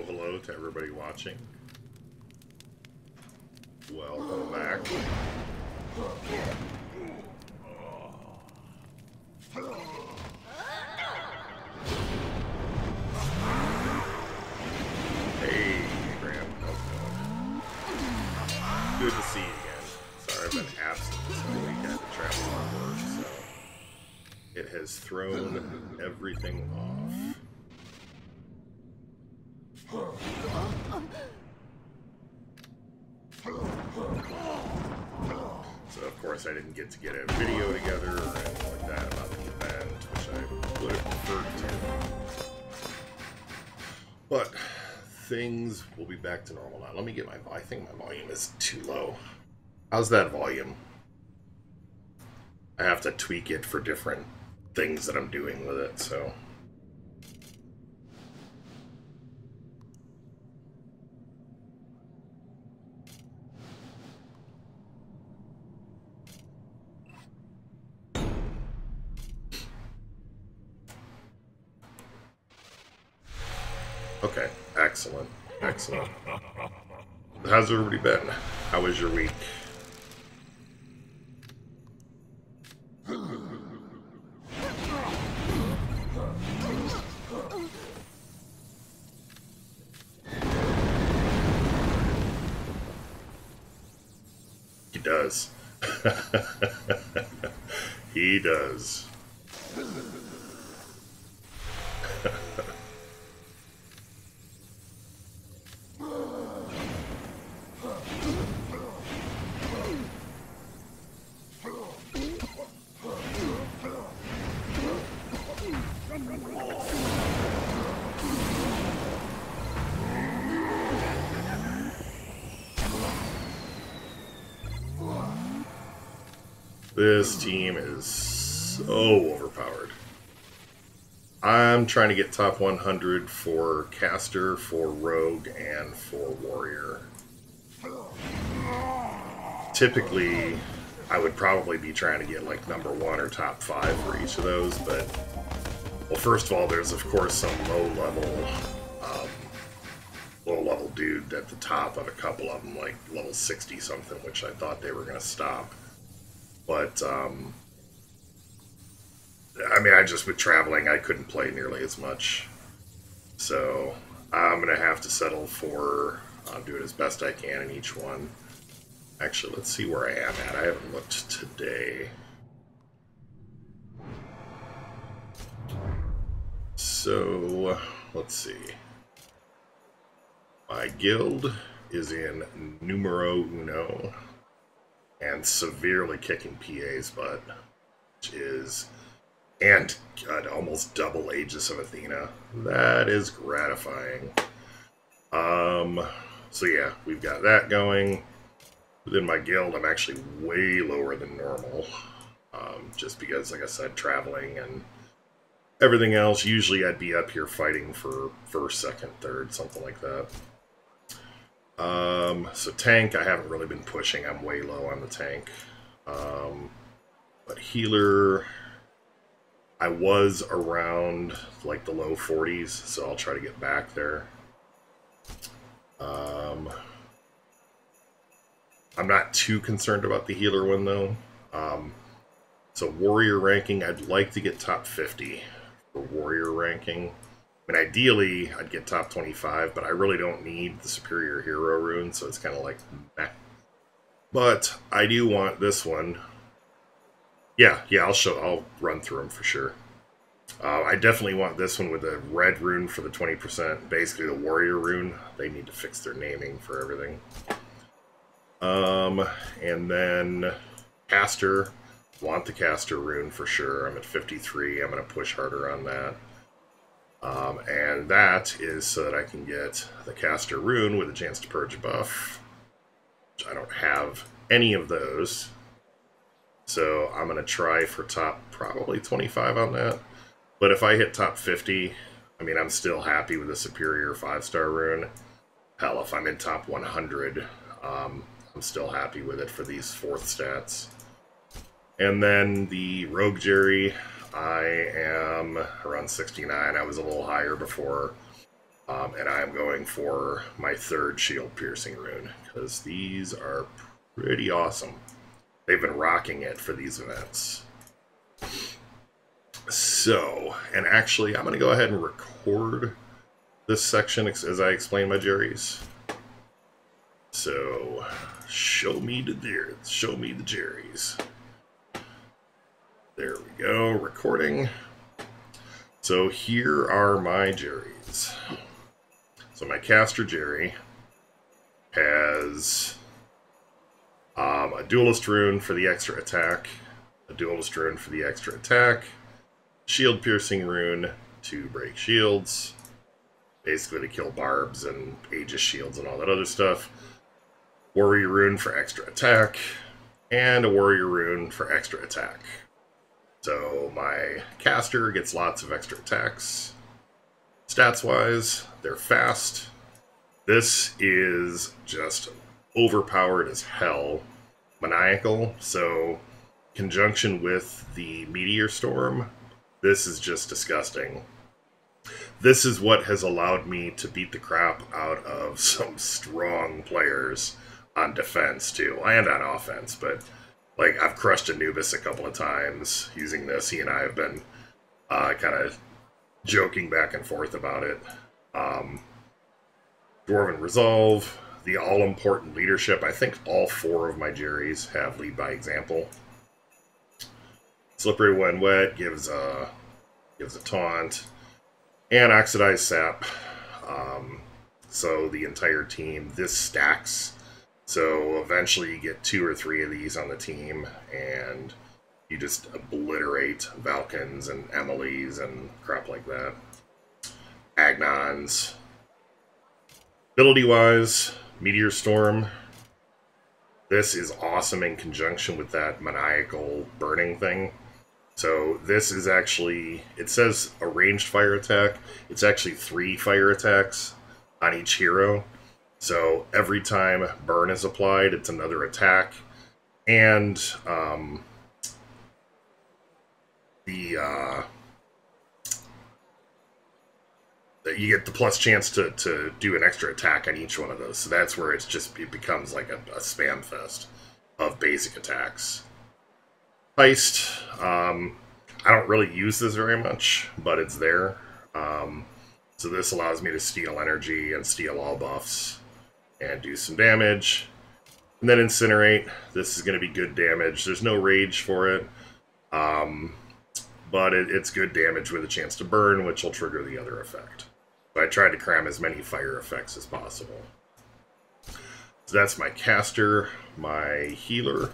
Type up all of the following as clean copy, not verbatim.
Hello to everybody watching. Welcome back. Hey, Graham. Good to see you again. Sorry I've been absent this whole week. I had to travel for work, so it has thrown everything off. So of course I didn't get to get a video together or anything like that about the event, which I would have preferred to. But things will be back to normal now. Let me get I think my volume is too low. How's that volume? I have to tweak it for different things that I'm doing with it, so. Okay, excellent, excellent. How's everybody been? How was your week? He does. He does. This team is so overpowered. I'm trying to get top 100 for caster, for rogue, and for warrior. Typically, I would probably be trying to get like #1 or top 5 for each of those, but well, first of all, there's of course some low-level dude at the top of a couple of them, like level 60 something, which I thought they were going to stop. But, I mean, with traveling, I couldn't play nearly as much. So, I'm going to have to settle for doing as best I can in each one. Actually, let's see where I am at. I haven't looked today. So, let's see. My guild is in numero uno. And severely kicking PA's butt, which is, and God, almost double Aegis of Athena. That is gratifying. So yeah, we've got that going. Within my guild, I'm actually way lower than normal, just because, like I said, traveling and everything else. Usually I'd be up here fighting for first, second, third, something like that. So tank, I haven't really been pushing. I'm way low on the tank. But healer, I was around like the low 40s, so I'll try to get back there. I'm not too concerned about the healer one though. So warrior ranking, I'd like to get top 50 for warrior ranking. I mean, ideally, I'd get top 25, but I really don't need the superior hero rune, so it's kind of like, meh. But I do want this one. Yeah, I'll run through them for sure. I definitely want this one with the red rune for the 20%, basically the warrior rune. They need to fix their naming for everything. And then caster, want the caster rune for sure. I'm at 53, I'm going to push harder on that. And that is so that I can get the caster rune with a chance to purge buff, which I don't have any of those. So I'm going to try for top probably 25 on that. But if I hit top 50, I mean, I'm still happy with the superior 5-star rune. Hell, if I'm in top 100, I'm still happy with it for these 4th stats. And then the Rogue Jerry, I am around 69. I was a little higher before. And I'm going for my 3rd shield piercing rune, because these are pretty awesome. They've been rocking it for these events. So, and actually, I'm going to go ahead and record this section as I explain my Jerrys. So, show me the Jerrys. There we go, recording. So here are my Jerrys. So my caster Jerry has a duelist rune for the extra attack, a duelist rune for the extra attack, shield piercing rune to break shields, basically to kill barbs and Aegis shields and all that other stuff, warrior rune for extra attack, and a warrior rune for extra attack. So my caster gets lots of extra attacks. Stats-wise, they're fast. This is just overpowered as hell. Maniacal, so conjunction with the Meteor Storm, this is just disgusting. This is what has allowed me to beat the crap out of some strong players on defense, too, and on offense, but like, I've crushed Anubis a couple of times using this. He and I have been kind of joking back and forth about it. Dwarven Resolve, the all-important leadership. I think all 4 of my Jerrys have lead by example. Slippery when wet gives a taunt, and oxidized sap. So the entire team, this stacks. So eventually you get 2 or 3 of these on the team, and you just obliterate Valkyns and Emilys and crap like that. Agnons. Ability-wise, Meteor Storm. This is awesome in conjunction with that maniacal burning thing. So this is actually, it says a ranged fire attack. It's actually 3 fire attacks on each hero. So every time burn is applied, it's another attack. And you get the plus chance to do an extra attack on each one of those. So that's where it becomes like a spam fest of basic attacks. Heist. I don't really use this very much, but it's there. So this allows me to steal energy and steal all buffs and do some damage. And then Incinerate. This is going to be good damage. There's no rage for it. But it's good damage with a chance to burn, which will trigger the other effect. So I tried to cram as many fire effects as possible. So that's my caster, my healer.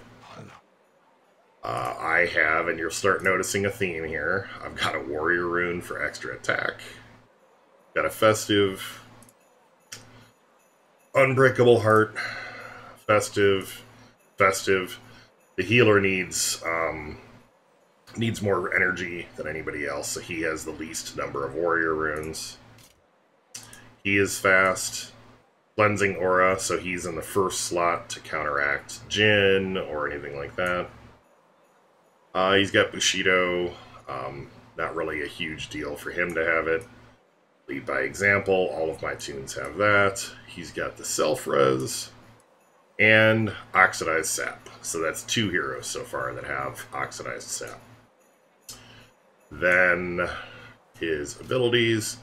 I have, and you'll start noticing a theme here, I've got a warrior rune for extra attack. Got a festive, unbreakable heart, festive. The healer needs more energy than anybody else, so he has the least number of warrior runes. He is fast. Cleansing aura, so he's in the first slot to counteract Jin or anything like that. He's got Bushido. Not really a huge deal for him to have it. Lead by example, all of my tunes have that. He's got the self-res and oxidized sap. So that's 2 heroes so far that have oxidized sap. Then his abilities.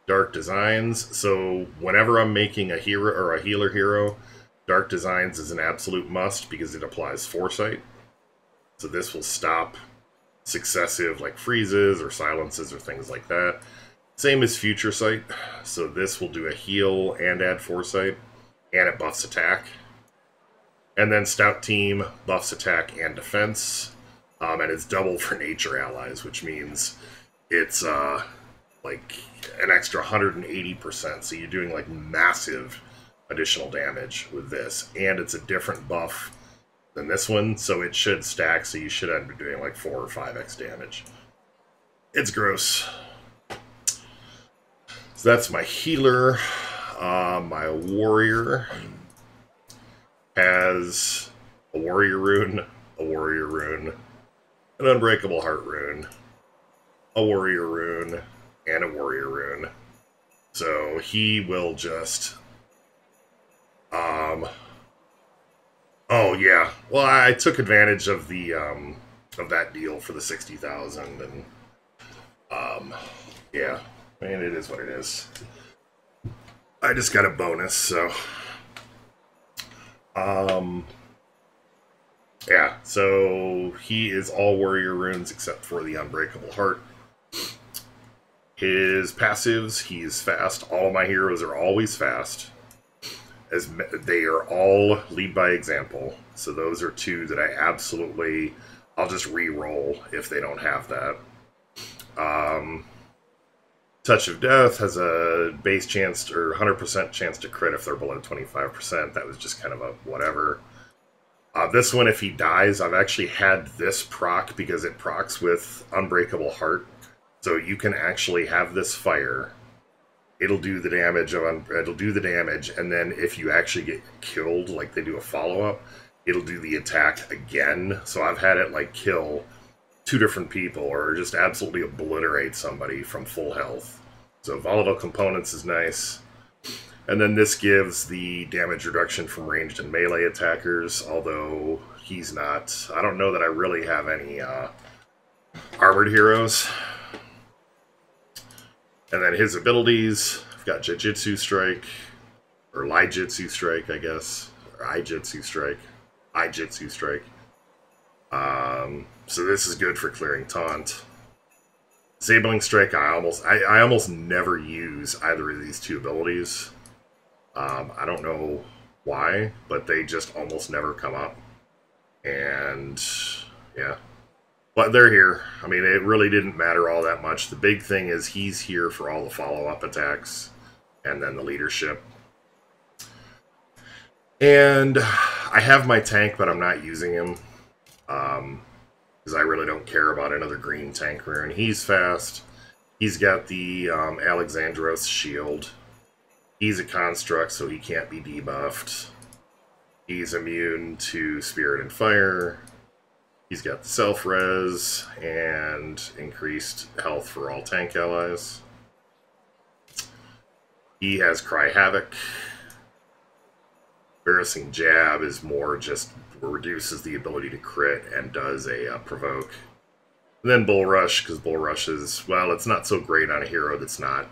Dark Designs. So whenever I'm making a hero or a healer hero, Dark Designs is an absolute must because it applies Foresight. So this will stop successive like freezes or silences or things like that. Same as Future Sight. So this will do a heal and add Foresight, and it buffs attack. And then Stout Team buffs attack and defense, and it's double for nature allies, which means it's like an extra 180%. So you're doing like massive additional damage with this, and it's a different buff than this one, so it should stack. So you should end up doing like 4 or 5x damage. It's gross. So that's my healer. My warrior has a warrior rune, an unbreakable heart rune, a warrior rune, and a warrior rune. So he will just... oh yeah, well I took advantage of the of that deal for the 60,000, and yeah, I mean, it is what it is. I just got a bonus, so yeah, so he is all warrior runes except for the unbreakable heart. His passives, he's fast. All of my heroes are always fast, as they are all lead by example. So those are two that I absolutely, I'll just re-roll if they don't have that. Touch of Death has a base chance, or 100% chance to crit if they're below 25%. That was just kind of a whatever. This one, if he dies, I've actually had this proc because it procs with Unbreakable Heart. So you can actually have this fire. It'll do the damage and then if you actually get killed, like they do a follow-up, it'll do the attack again. So I've had it like kill 2 different people or just absolutely obliterate somebody from full health. So volatile components is nice. And then this gives the damage reduction from ranged and melee attackers, although he's not... I don't know that I really have any armored heroes. And then his abilities, I've got Jujitsu Strike, or Lijitsu Strike, I guess, or Ijitsu Strike. So this is good for clearing taunt. Disabling Strike, I almost never use either of these 2 abilities. I don't know why, but they just almost never come up. And yeah. But they're here. I mean, it really didn't matter all that much. The big thing is he's here for all the follow-up attacks and then the leadership. And I have my tank, but I'm not using him because I really don't care about another green tank rune. He's fast. He's got the Alexandros shield. He's a construct, so he can't be debuffed. He's immune to Spirit and Fire. He's got the self-res and increased health for all tank allies. He has Cry Havoc. Embarrassing Jab is more just reduces the ability to crit and does a provoke. And then Bull Rush, because Bull Rush is, well, it's not so great on a hero that's not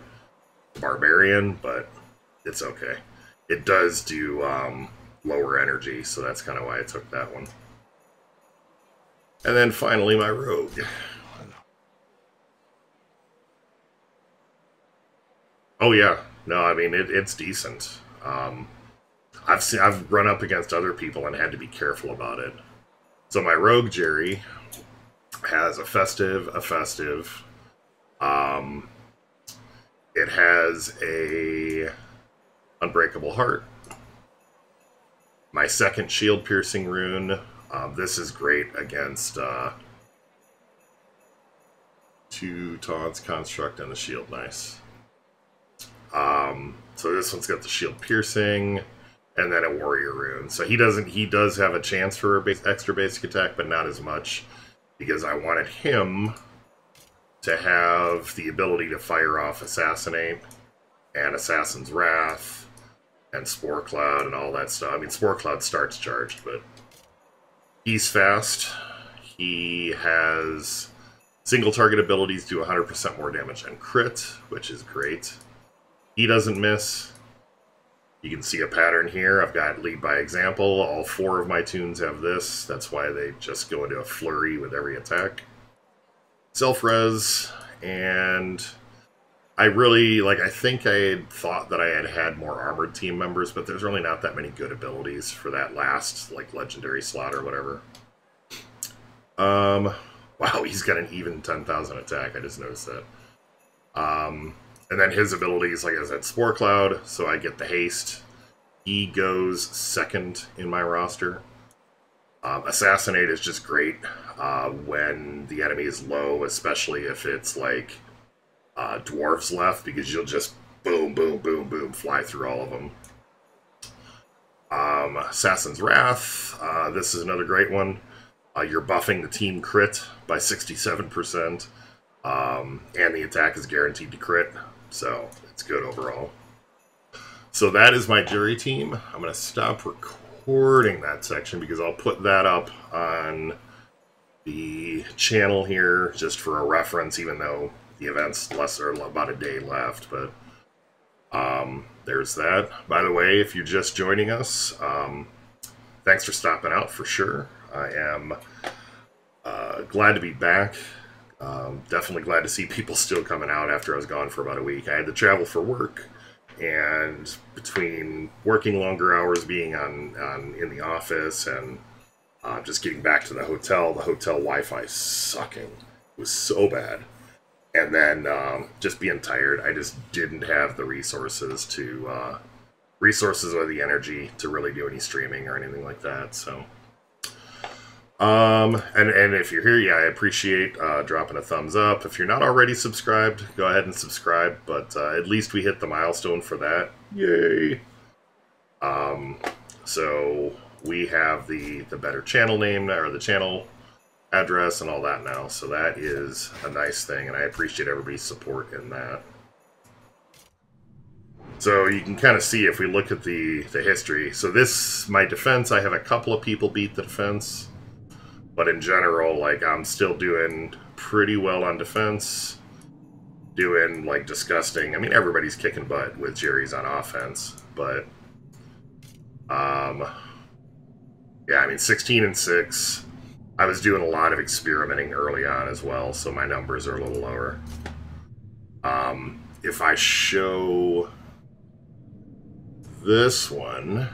Barbarian, but it's okay. It does do lower energy, so that's kind of why I took that one. And then finally, my rogue. Oh yeah, no, I mean it's decent. I've run up against other people and had to be careful about it. So my rogue Jerry has a festive. It has a unbreakable heart. My second shield piercing rune. This is great against 2 taunts, construct, and the shield. Nice. So this one's got the shield piercing, and then a warrior rune. So he does have a chance for a extra basic attack, but not as much, because I wanted him to have the ability to fire off Assassinate, and Assassin's Wrath, and Spore Cloud, and all that stuff. I mean, Spore Cloud starts charged, but he's fast. He has single target abilities do 100% more damage and crit, which is great. He doesn't miss. You can see a pattern here. I've got lead by example. All 4 of my tunes have this. That's why they just go into a flurry with every attack. Self-res, and I really, like, I think I had thought that I had more armored team members, but there's really not that many good abilities for that last, like, legendary slot or whatever. Wow, he's got an even 10,000 attack. I just noticed that. And then his abilities, like I said, Spore Cloud, so I get the haste. He goes second in my roster. Assassinate is just great when the enemy is low, especially if it's like dwarves left, because you'll just boom, boom, boom, boom, fly through all of them. Assassin's Wrath, this is another great one. You're buffing the team crit by 67%, and the attack is guaranteed to crit, so it's good overall. So that is my jury team. I'm going to stop recording that section because I'll put that up on the channel here just for a reference, even though the event's less or about a day left. But there's that. By the way, if you're just joining us, thanks for stopping out for sure. I am glad to be back. Definitely glad to see people still coming out after I was gone for about a week. I had to travel for work, and between working longer hours, being in the office, and just getting back to the hotel Wi-Fi sucking. It was so bad. And then just being tired, I just didn't have the resources or the energy to really do any streaming or anything like that, so... And if you're here, yeah, I appreciate dropping a thumbs up. If you're not already subscribed, go ahead and subscribe, but at least we hit the milestone for that. Yay! So we have the better channel name, or the channel address and all that now, so that is a nice thing, and I appreciate everybody's support in that. So you can kind of see if we look at the history. So this, my defense, I have a couple of people beat the defense. But in general, like, I'm still doing pretty well on defense. Doing, like, disgusting. I mean, everybody's kicking butt with Jerry's on offense. But, yeah, I mean, 16-6. I was doing a lot of experimenting early on as well, so my numbers are a little lower. If I show this one...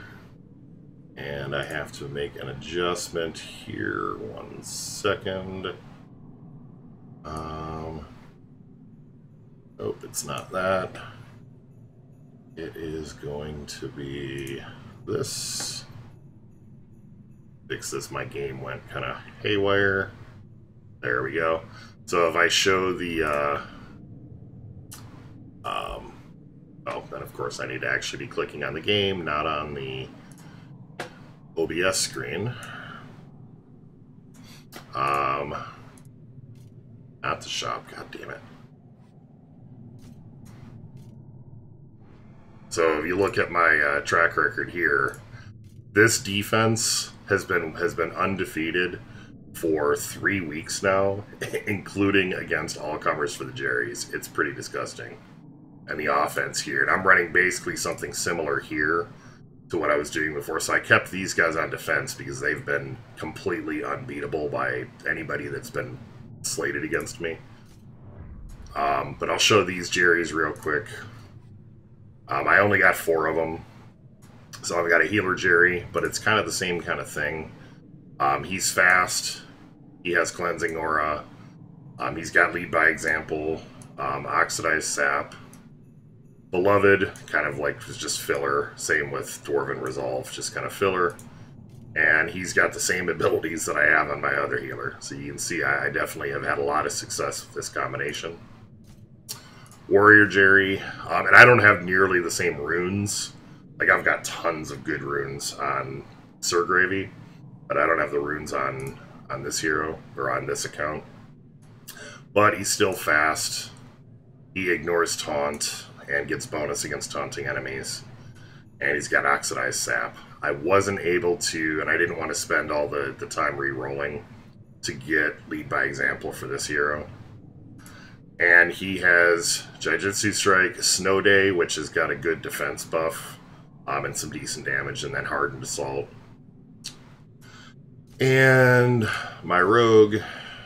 And I have to make an adjustment here. 1 second. Nope, it's not that. It is going to be this. Fix this. My game went kind of haywire. There we go. So if I show the... oh, then of course I need to actually be clicking on the game, not on the... OBS screen. Not the shop, god damn it. So if you look at my track record here, this defense has been undefeated for 3 weeks now, including against all comers for the Jerry's. It's pretty disgusting. And the offense here, and I'm running basically something similar here to what I was doing before. So I kept these guys on defense because they've been completely unbeatable by anybody that's been slated against me. But I'll show these Jerry's real quick. I only got 4 of them. So I've got a healer Jerry, but it's kind of the same kind of thing. He's fast. He has cleansing aura. He's got lead by example. Oxidized sap. Beloved, kind of like was just filler. Same with Dwarven Resolve, just kind of filler. And he's got the same abilities that I have on my other healer. So you can see I definitely have had a lot of success with this combination. Warrior Jerry, and I don't have nearly the same runes. Like, I've got tons of good runes on Sir Gravy, but I don't have the runes on this hero, or on this account. But he's still fast. He ignores taunt and gets bonus against taunting enemies. And he's got Oxidized Sap. I wasn't able to, and I didn't want to spend all the time re-rolling to get lead by example for this hero. And he has Jujutsu Strike, Snow Day, which has got a good defense buff, and some decent damage, and then Hardened Assault. And my rogue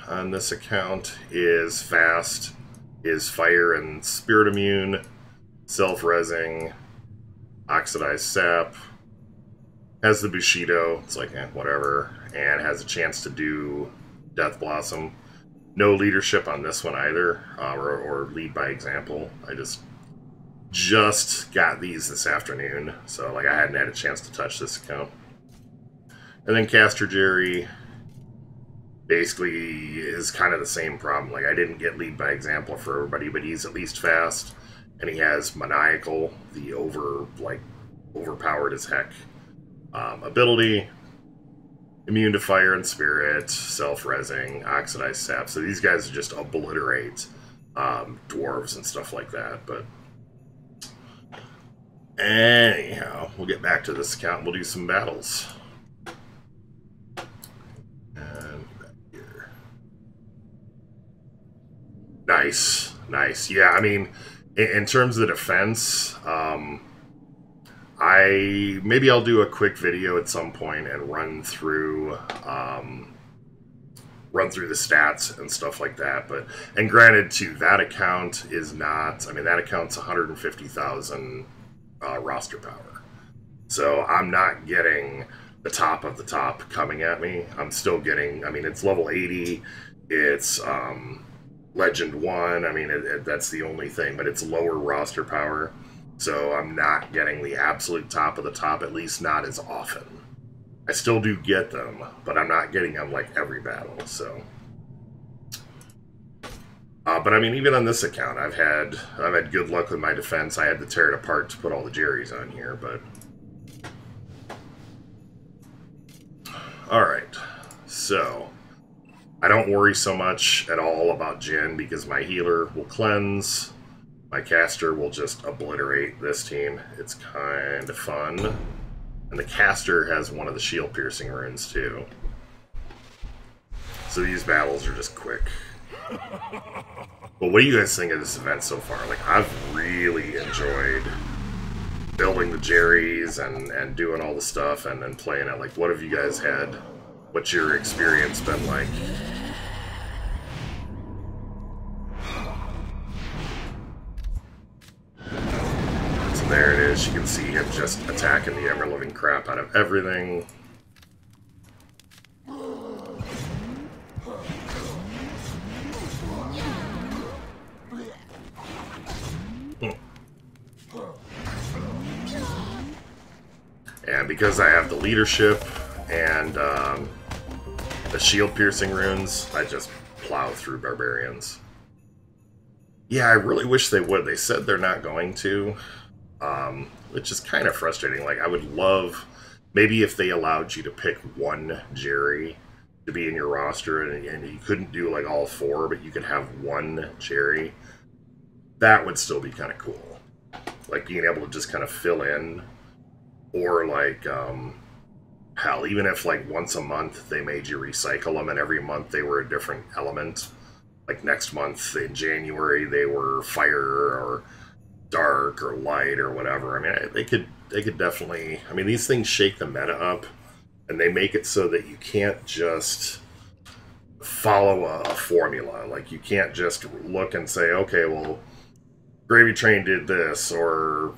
on this account is fast, is fire and spirit immune, self-resing, oxidized sap, has the Bushido, it's like, whatever, and has a chance to do Death Blossom. No leadership on this one either, or lead by example. I just got these this afternoon, so like I hadn't had a chance to touch this account. And then Caster Jerry basically is kind of the same problem. Like I didn't get lead by example for everybody, but he's at least fast, and he has Maniacal, the overpowered as heck ability. Immune to fire and spirit, self-resing, oxidized sap. So these guys just obliterate dwarves and stuff like that. But anyhow, we'll get back to this account. We'll do some battles. And back here. Nice, nice. Yeah, I mean, in terms of the defense, maybe I'll do a quick video at some point and run through the stats and stuff like that. And granted, too, that account is not. I mean, that account's 150,000 roster power, so I'm not getting the top of the top coming at me. I'm still getting. I mean, it's level 80. It's Legend 1. I mean, that's the only thing, but it's lower roster power. So I'm not getting the absolute top of the top, at least not as often. I still do get them, but I'm not getting them like every battle, so. But I mean, even on this account, I've had good luck with my defense. I had to tear it apart to put all the Jerrys on here, but. Alright, so. I don't worry so much at all about Jin because my healer will cleanse. My caster will just obliterate this team. It's kind of fun. And the caster has one of the shield piercing runes too. So these battles are just quick. But what do you guys think of this event so far? Like, I've really enjoyed building the Jerrys and doing all the stuff and then playing it. Like, what have you guys had? What's your experience been like? There it is. You can see him just attacking the ever-living crap out of everything. And because I have the leadership and the shield-piercing runes, I just plow through barbarians. Yeah, I really wish they would. They said they're not going to. Which is kind of frustrating. Like, I would love, maybe if they allowed you to pick one Jerry to be in your roster, and you couldn't do, like, all four, but you could have one Jerry. That would still be kind of cool. Like, being able to just kind of fill in, or, like, hell, even if, like, once a month they made you recycle them, and every month they were a different element. Like, next month, in January, they were fire, or dark or light or whatever. I mean, they could definitely. I mean, these things shake the meta up, and they make it so that you can't just follow a formula. Like, you can't just look and say, okay, well, GravyTrain did this, or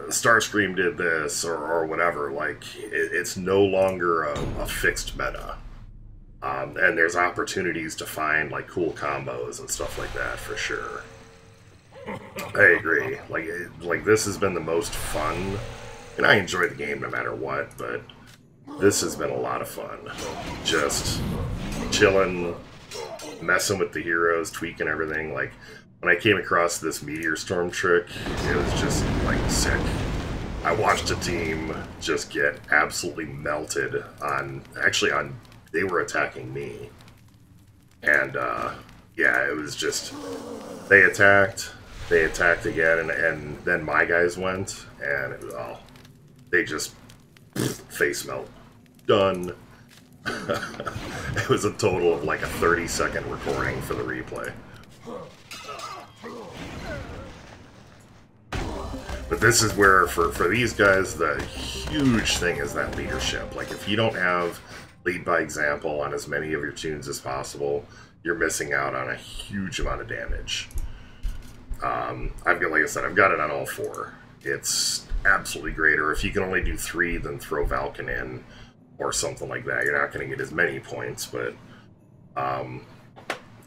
Starscream did this, or whatever. Like, it's no longer a fixed meta, and there's opportunities to find like cool combos and stuff like that for sure. I agree. Like this has been the most fun, and I enjoy the game no matter what, but this has been a lot of fun. Just chilling, messing with the heroes, tweaking everything. Like, when I came across this Meteor Storm trick, it was just, like, sick. I watched a team just get absolutely melted on, they were attacking me. And, yeah, it was just, they attacked again, and then my guys went, and it was, they just face melt. Done. It was a total of like a 30-second recording for the replay. But this is where, for these guys, the huge thing is that leadership. Like, if you don't have lead by example on as many of your tunes as possible, you're missing out on a huge amount of damage. I've got, like I said, I've got it on all 4. It's absolutely great. Or if you can only do 3, then throw Valken in or something like that. You're not going to get as many points, but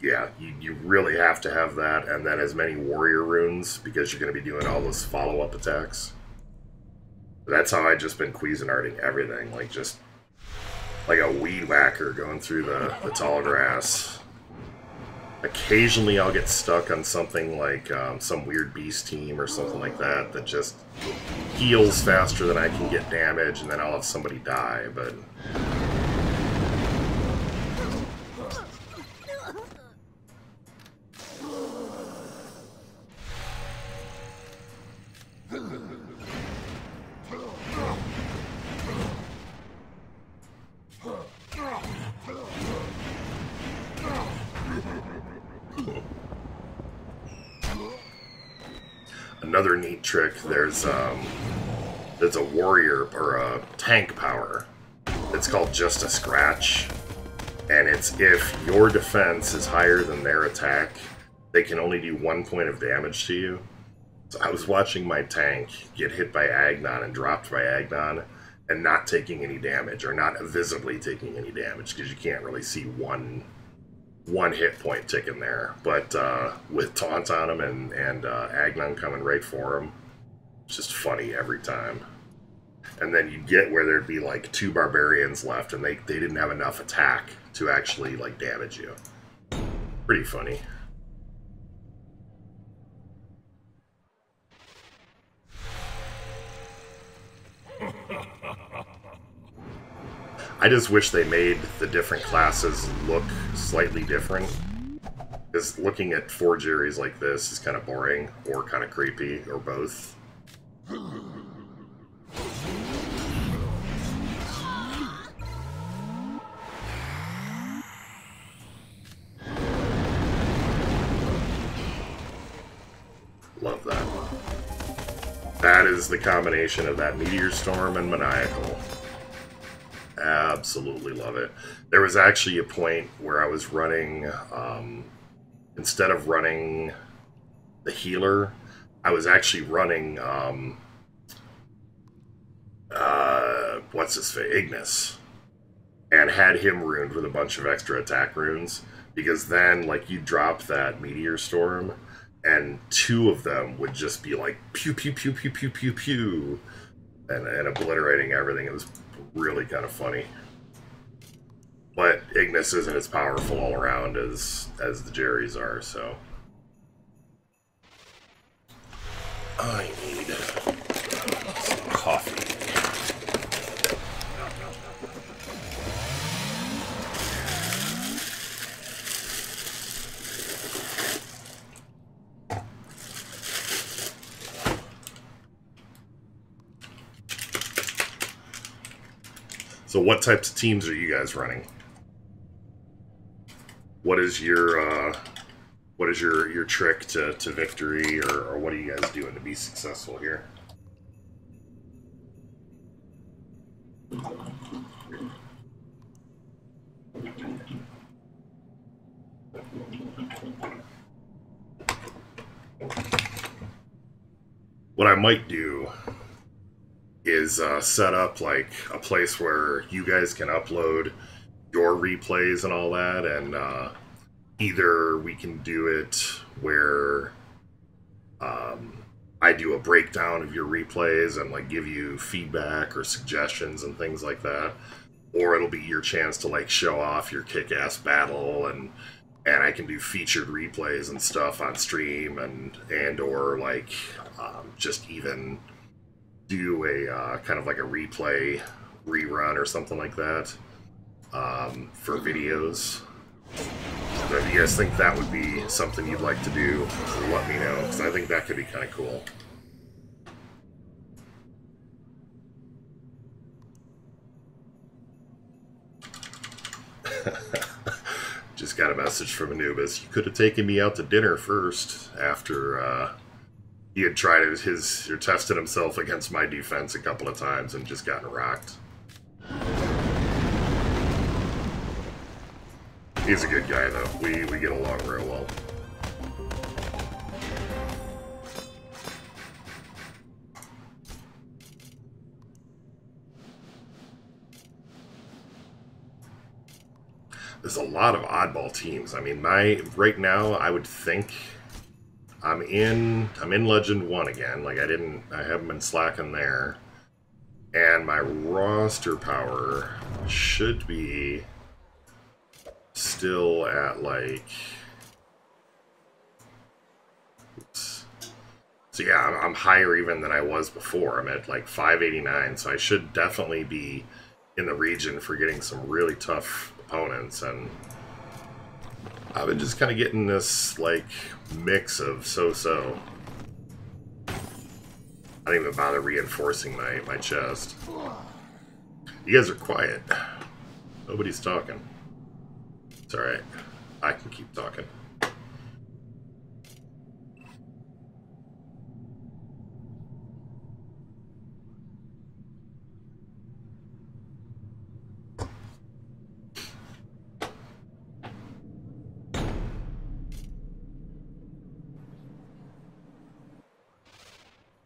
yeah, you really have to have that, and then as many warrior runes, because you're going to be doing all those follow-up attacks. That's how I've just been Cuisinarting everything, like just like a weed whacker going through the tall grass. Occasionally I'll get stuck on something like some weird beast team or something like that that just heals faster than I can get damage, and then I'll have somebody die, but... Another neat trick, there's a warrior or a tank power. It's called Just a Scratch, and it's if your defense is higher than their attack, they can only do 1 point of damage to you. So I was watching my tank get hit by Agnon and dropped by Agnon and not taking any damage, or not visibly taking any damage, because you can't really see one hit point ticking there. But with taunt on him and Agnon coming right for him, it's just funny every time. And then you'd get where there'd be like 2 barbarians left, and they didn't have enough attack to actually like damage you. Pretty funny. I just wish they made the different classes look slightly different. Because looking at 4 Jerrys like this is kind of boring, or kind of creepy, or both. Love that. That is the combination of that Meteor Storm and Maniacal. Absolutely love it. There was actually a point where I was running, instead of running the healer, I was actually running, what's his face? Ignis. And had him ruined with a bunch of extra attack runes, because then, like, you drop that Meteor Storm, and 2 of them would just be like, pew, pew, pew, pew, pew, pew, pew, and obliterating everything. It was really kind of funny. But Ignis isn't as powerful all around as the Jerrys are, so... I need some coffee. So what types of teams are you guys running? What is your trick to victory, or what are you guys doing to be successful here? What I might do is set up like a place where you guys can upload your replays and all that, and either we can do it where I do a breakdown of your replays and like give you feedback or suggestions and things like that, or it'll be your chance to like show off your kick-ass battle, and I can do featured replays and stuff on stream, and or like just even do a kind of like a replay rerun or something like that for videos. So if you guys think that would be something you'd like to do, let me know, because I think that could be kind of cool. Just got a message from Anubis. You could have taken me out to dinner first after He had tried or tested himself against my defense a couple of times and just gotten rocked. He's a good guy, though. We get along real well. There's a lot of oddball teams. I mean, right now, I would think I'm in Legend 1 again. Like, I haven't been slacking there. And my roster power should be still at, like... Oops. So yeah, I'm higher even than I was before. I'm at, like, 589, so I should definitely be in the region for getting some really tough opponents, and I've been just kind of getting this, like, mix of so-so. I don't even bother reinforcing my chest. You guys are quiet. Nobody's talking. It's alright. I can keep talking.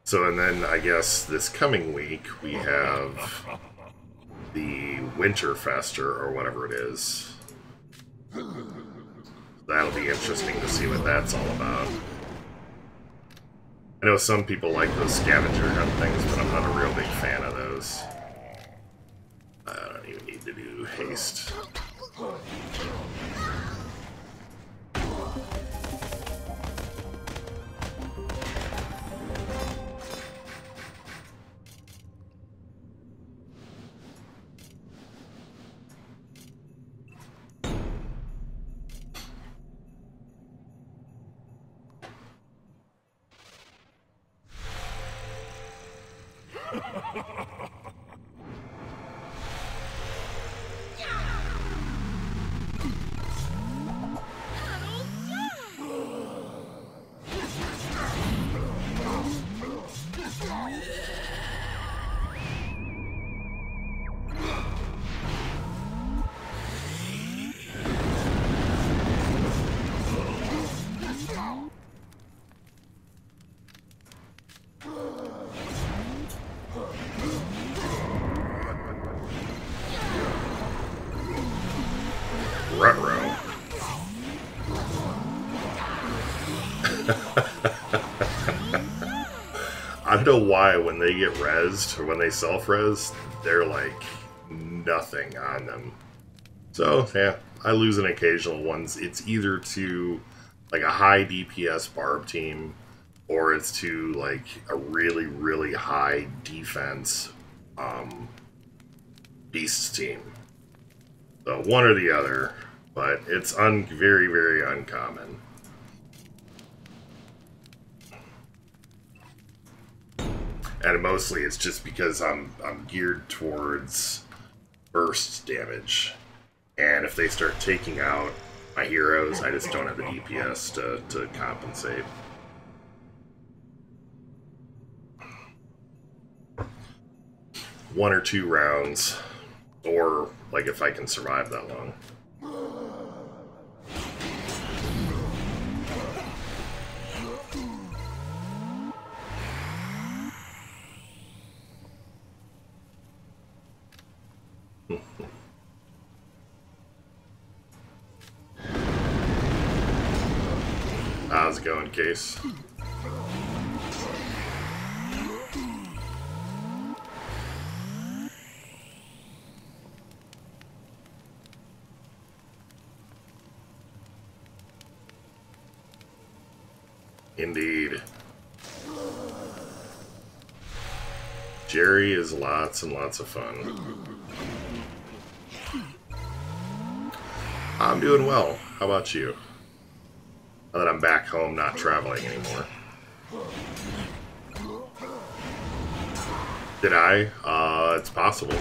So, and then I guess this coming week we have the Winterfest or whatever it is. That'll be interesting to see what that's all about. I know some people like those scavenger hunt things, but I'm not a real big fan of those. I don't even need to do haste. I don't know why when they get rezzed, or when they self-res, they're like nothing on them. So, yeah, I lose an occasional ones. It's either to like a high DPS barb team, or it's to like a really, really high defense beasts team. So one or the other, but it's very, very uncommon. And mostly it's just because I'm geared towards burst damage. And if they start taking out my heroes, I just don't have the DPS to compensate. One or two rounds, or like if I can survive that long. How's it going, Case? Indeed. Jerry is lots and lots of fun. I'm doing well. How about you? Now that I'm back home, not traveling anymore. Did I? It's possible.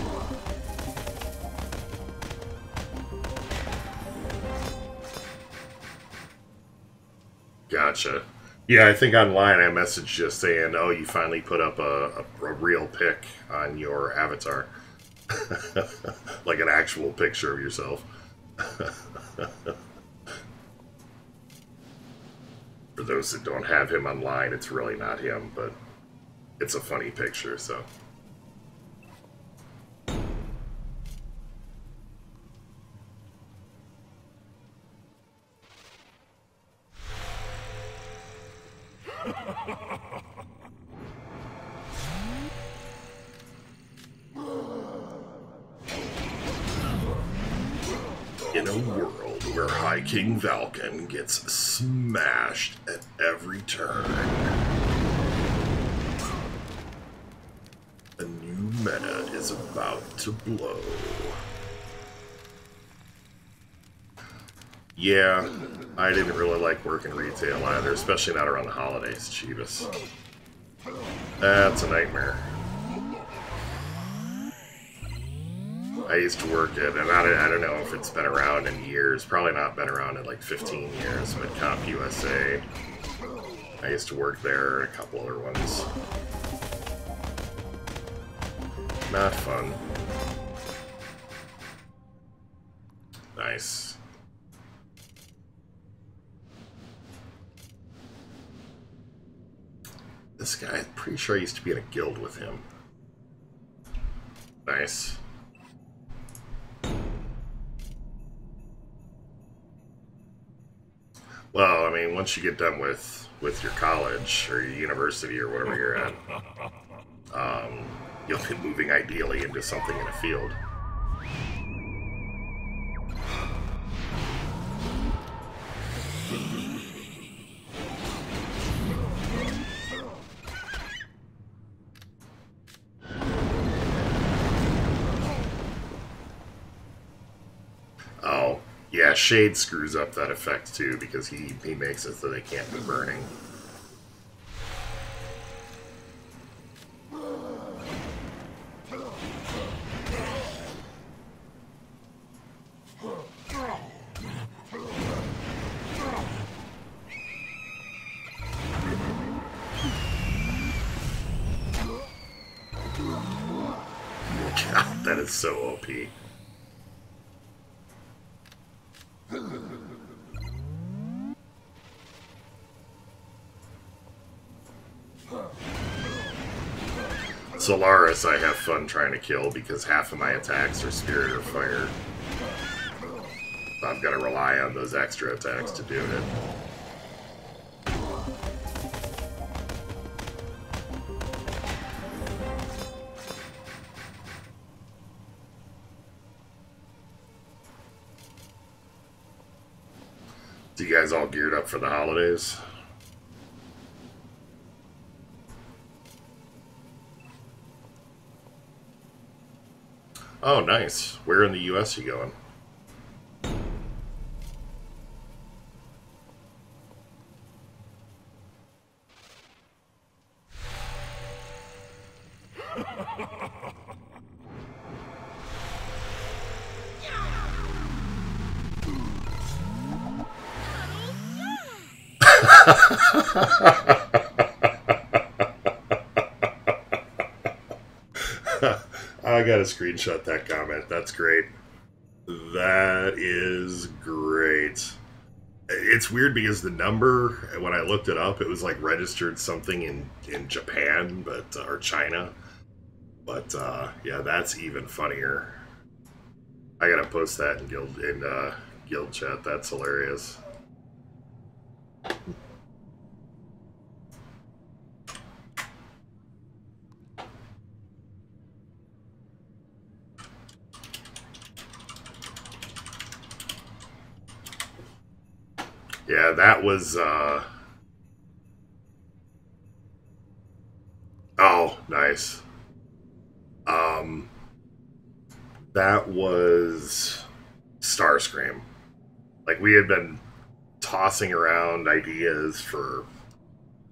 Gotcha. Yeah, I think online I messaged just saying, oh, you finally put up a real pic on your avatar. Like an actual picture of yourself. For those that don't have him online, it's really not him, but it's a funny picture, so. In a world where High King Valken gets smashed at every turn, a new meta is about to blow. Yeah, I didn't really like working retail either, especially not around the holidays, Chivas. That's a nightmare. I used to work it, and I don't know if it's been around in years. Probably not been around in like 15 years, but Comp USA. I used to work there, and a couple other ones. Not fun. Nice. This guy, I'm pretty sure I used to be in a guild with him. Nice. Well, I mean, once you get done with your college or your university or whatever you're at, you'll be moving ideally into something in a field. Oh, yeah, Shade screws up that effect too because he makes it so they can't be burning. God, that is so OP. Solaris I have fun trying to kill because half of my attacks are spirit or fire. So I've got to rely on those extra attacks to do it. So you guys all geared up for the holidays? Oh, nice. Where in the US are you going? I gotta screenshot that comment. That's great. That is great. It's weird because the number, when I looked it up, it was like registered something in Japan, but or China. But yeah, that's even funnier. I gotta post that in guild chat. That's hilarious. Yeah, that was, oh, nice. That was Starscream. Like, we had been tossing around ideas for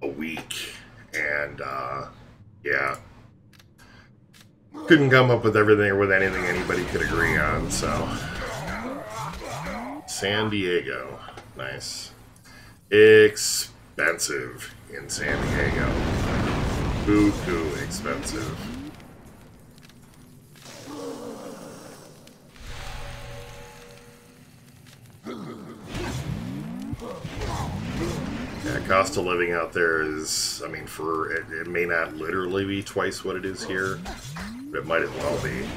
a week, and, yeah. Couldn't come up with everything or with anything anybody could agree on, so. San Diego. Nice. Expensive. expensive in San Diego. Buku expensive. Yeah, cost of living out there is, I mean, for it may not literally be twice what it is here, but it might as well be.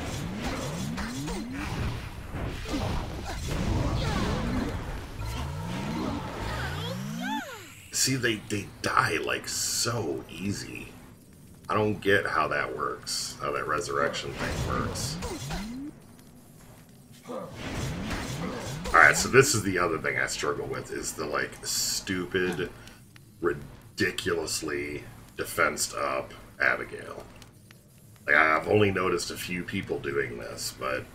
See, they die like so easy. I don't get how that works, how that resurrection thing works. Alright, so this is the other thing I struggle with, is the, like, stupid, ridiculously defensed up Abigail. Like, I've only noticed a few people doing this, but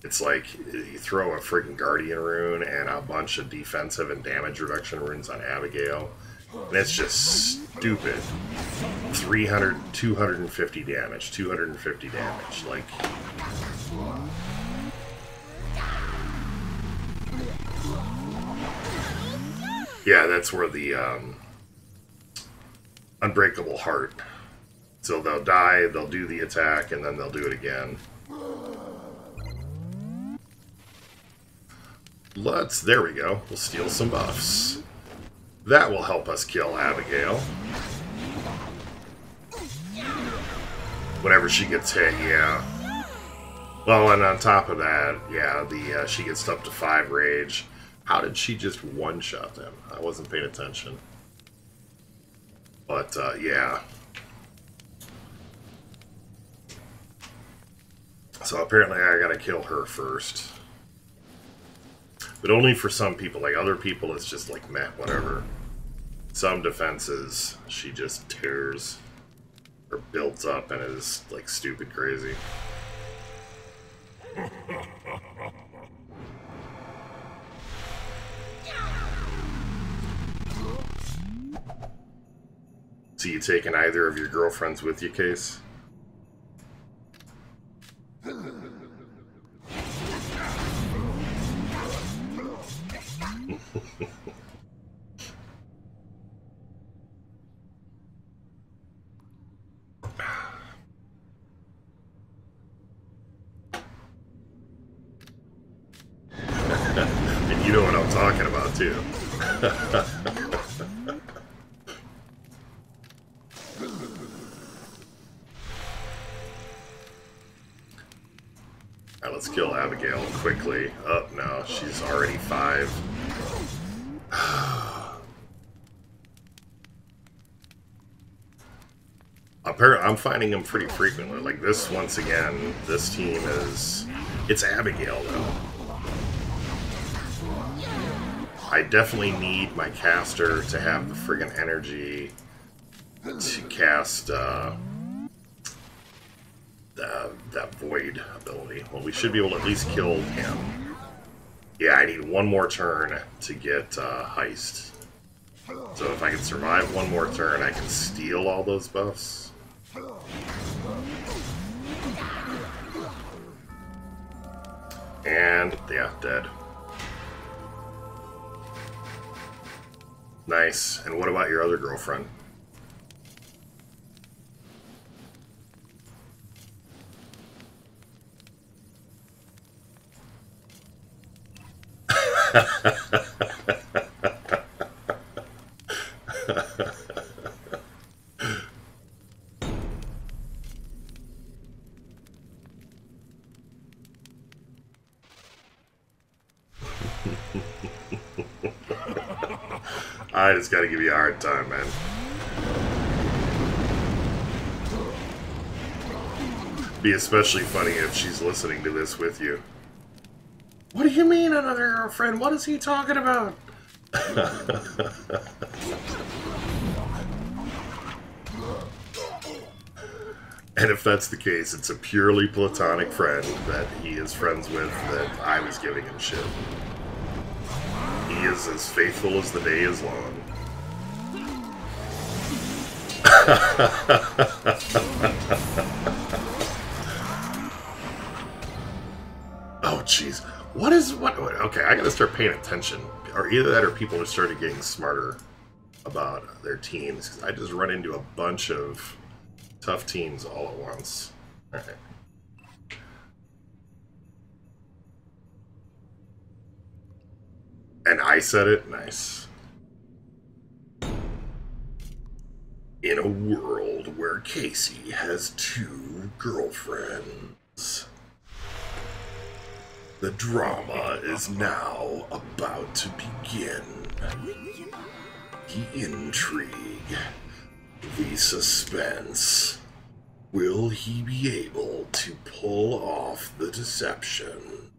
it's like, you throw a freaking Guardian rune and a bunch of defensive and damage reduction runes on Abigail, and it's just stupid. 300, 250 damage, 250 damage, like... Yeah, that's where the Unbreakable Heart. So they'll die, they'll do the attack, and then they'll do it again. There we go. We'll steal some buffs. That will help us kill Abigail. Whenever she gets hit, yeah. Well, and on top of that, yeah, she gets up to 5 rage. How did she just one-shot them? I wasn't paying attention. But, yeah. So apparently I gotta kill her first. But only for some people. Like, other people, it's just like, meh, whatever. Some defenses, she just tears or builds up and is, like, stupid crazy. So you taking either of your girlfriends with you, Case? And you know what I'm talking about, too. Alright, let's kill Abigail quickly. Oh, no, she's already 5. Apparently, I'm finding them pretty frequently. Like this, once again, this team is... It's Abigail, though. I definitely need my caster to have the friggin' energy to cast that void ability. Well, we should be able to at least kill him. Yeah, I need one more turn to get heist. So if I can survive one more turn, I can steal all those buffs. And, yeah, dead. Nice. And what about your other girlfriend? I just gotta give you a hard time, man. Be especially funny if she's listening to this with you. What do you mean another girlfriend? What is he talking about? And if that's the case, it's a purely platonic friend that he is friends with that I was giving him shit. He is as faithful as the day is long. Oh, jeez. What? Okay, I gotta start paying attention. Or either that or people have started getting smarter. about their teams, because I just run into a bunch of tough teams all at once. All right. And I said it? Nice. In a world where Casey has 2 girlfriends, the drama is now about to begin. The intrigue, the suspense. Will he be able to pull off the deception?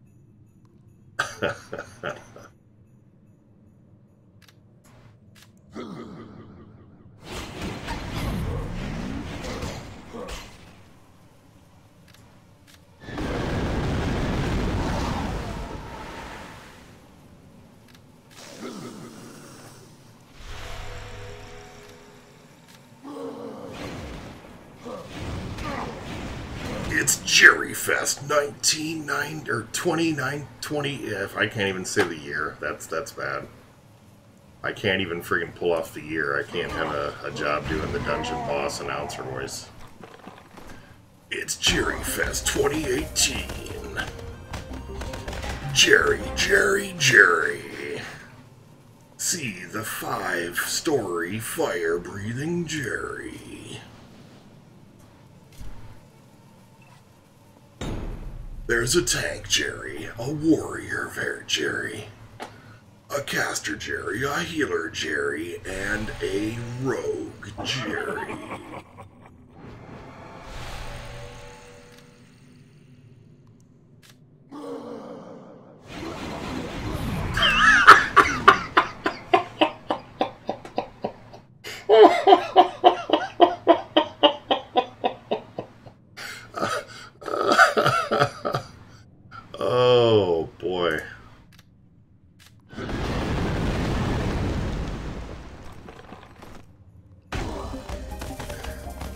It's Jerry Fest 1990 or 2920. If I can't even say the year, that's bad. I can't even friggin' pull off the year. I can't have a job doing the dungeon boss announcer voice. It's Jerry Fest 2018. Jerry, Jerry, Jerry. See the 5-story fire-breathing Jerry. There's a tank Jerry, a warrior Jerry, a caster Jerry, a healer Jerry, and a rogue Jerry. Oh boy.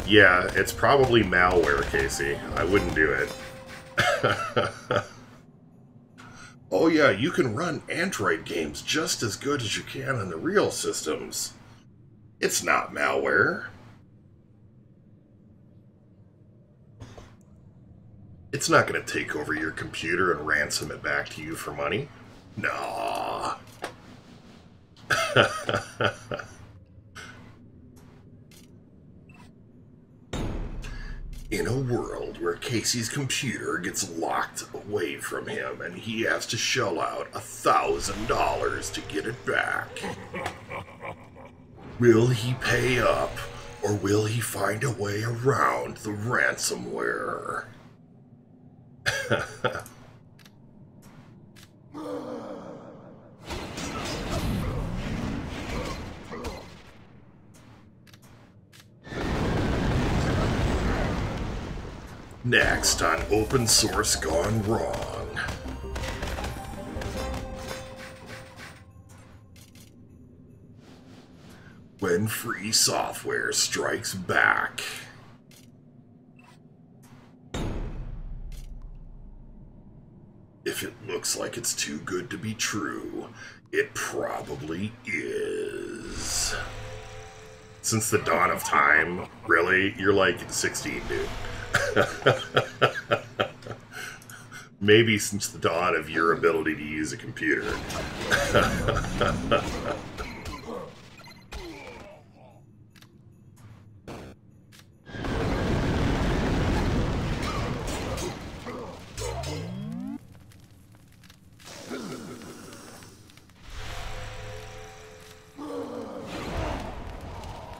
Yeah, it's probably malware, Casey. I wouldn't do it. Oh yeah, you can run Android games just as good as you can on the real systems. It's not malware. It's not going to take over your computer and ransom it back to you for money. Nah. In a world where Casey's computer gets locked away from him and he has to shell out $1,000 to get it back, will he pay up or will he find a way around the ransomware? Next on Open Source Gone Wrong. When free software strikes back. If it looks like it's too good to be true, it probably is. Since the dawn of time, really? You're like 16, dude. Maybe since the dawn of your ability to use a computer.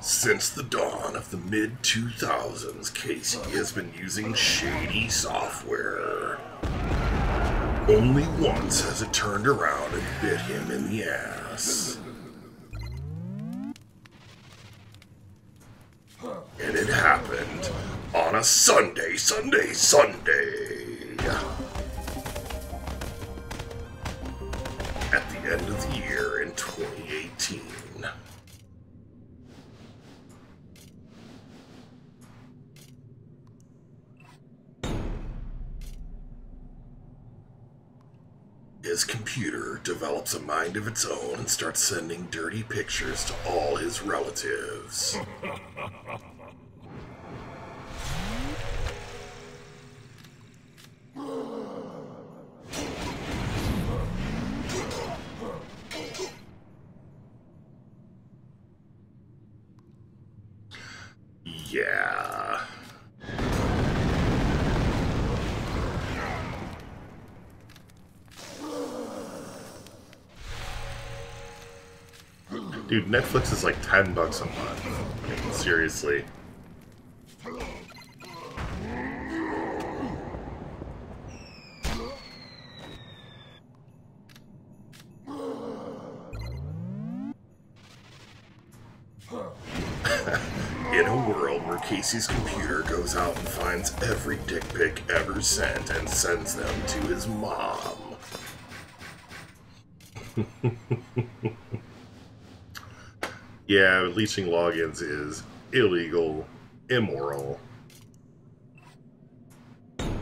Since the dawn of the mid-2000s, Casey has been using shady software. Only once has it turned around and bit him in the ass. And it happened on a Sunday. At the end of the year in 2018. His computer develops a mind of its own and starts sending dirty pictures to all his relatives. Yeah. Dude, Netflix is like $10 a month. I mean, seriously. In a world where Casey's computer goes out and finds every dick pic ever sent and sends them to his mom. Yeah, leeching logins is illegal, immoral,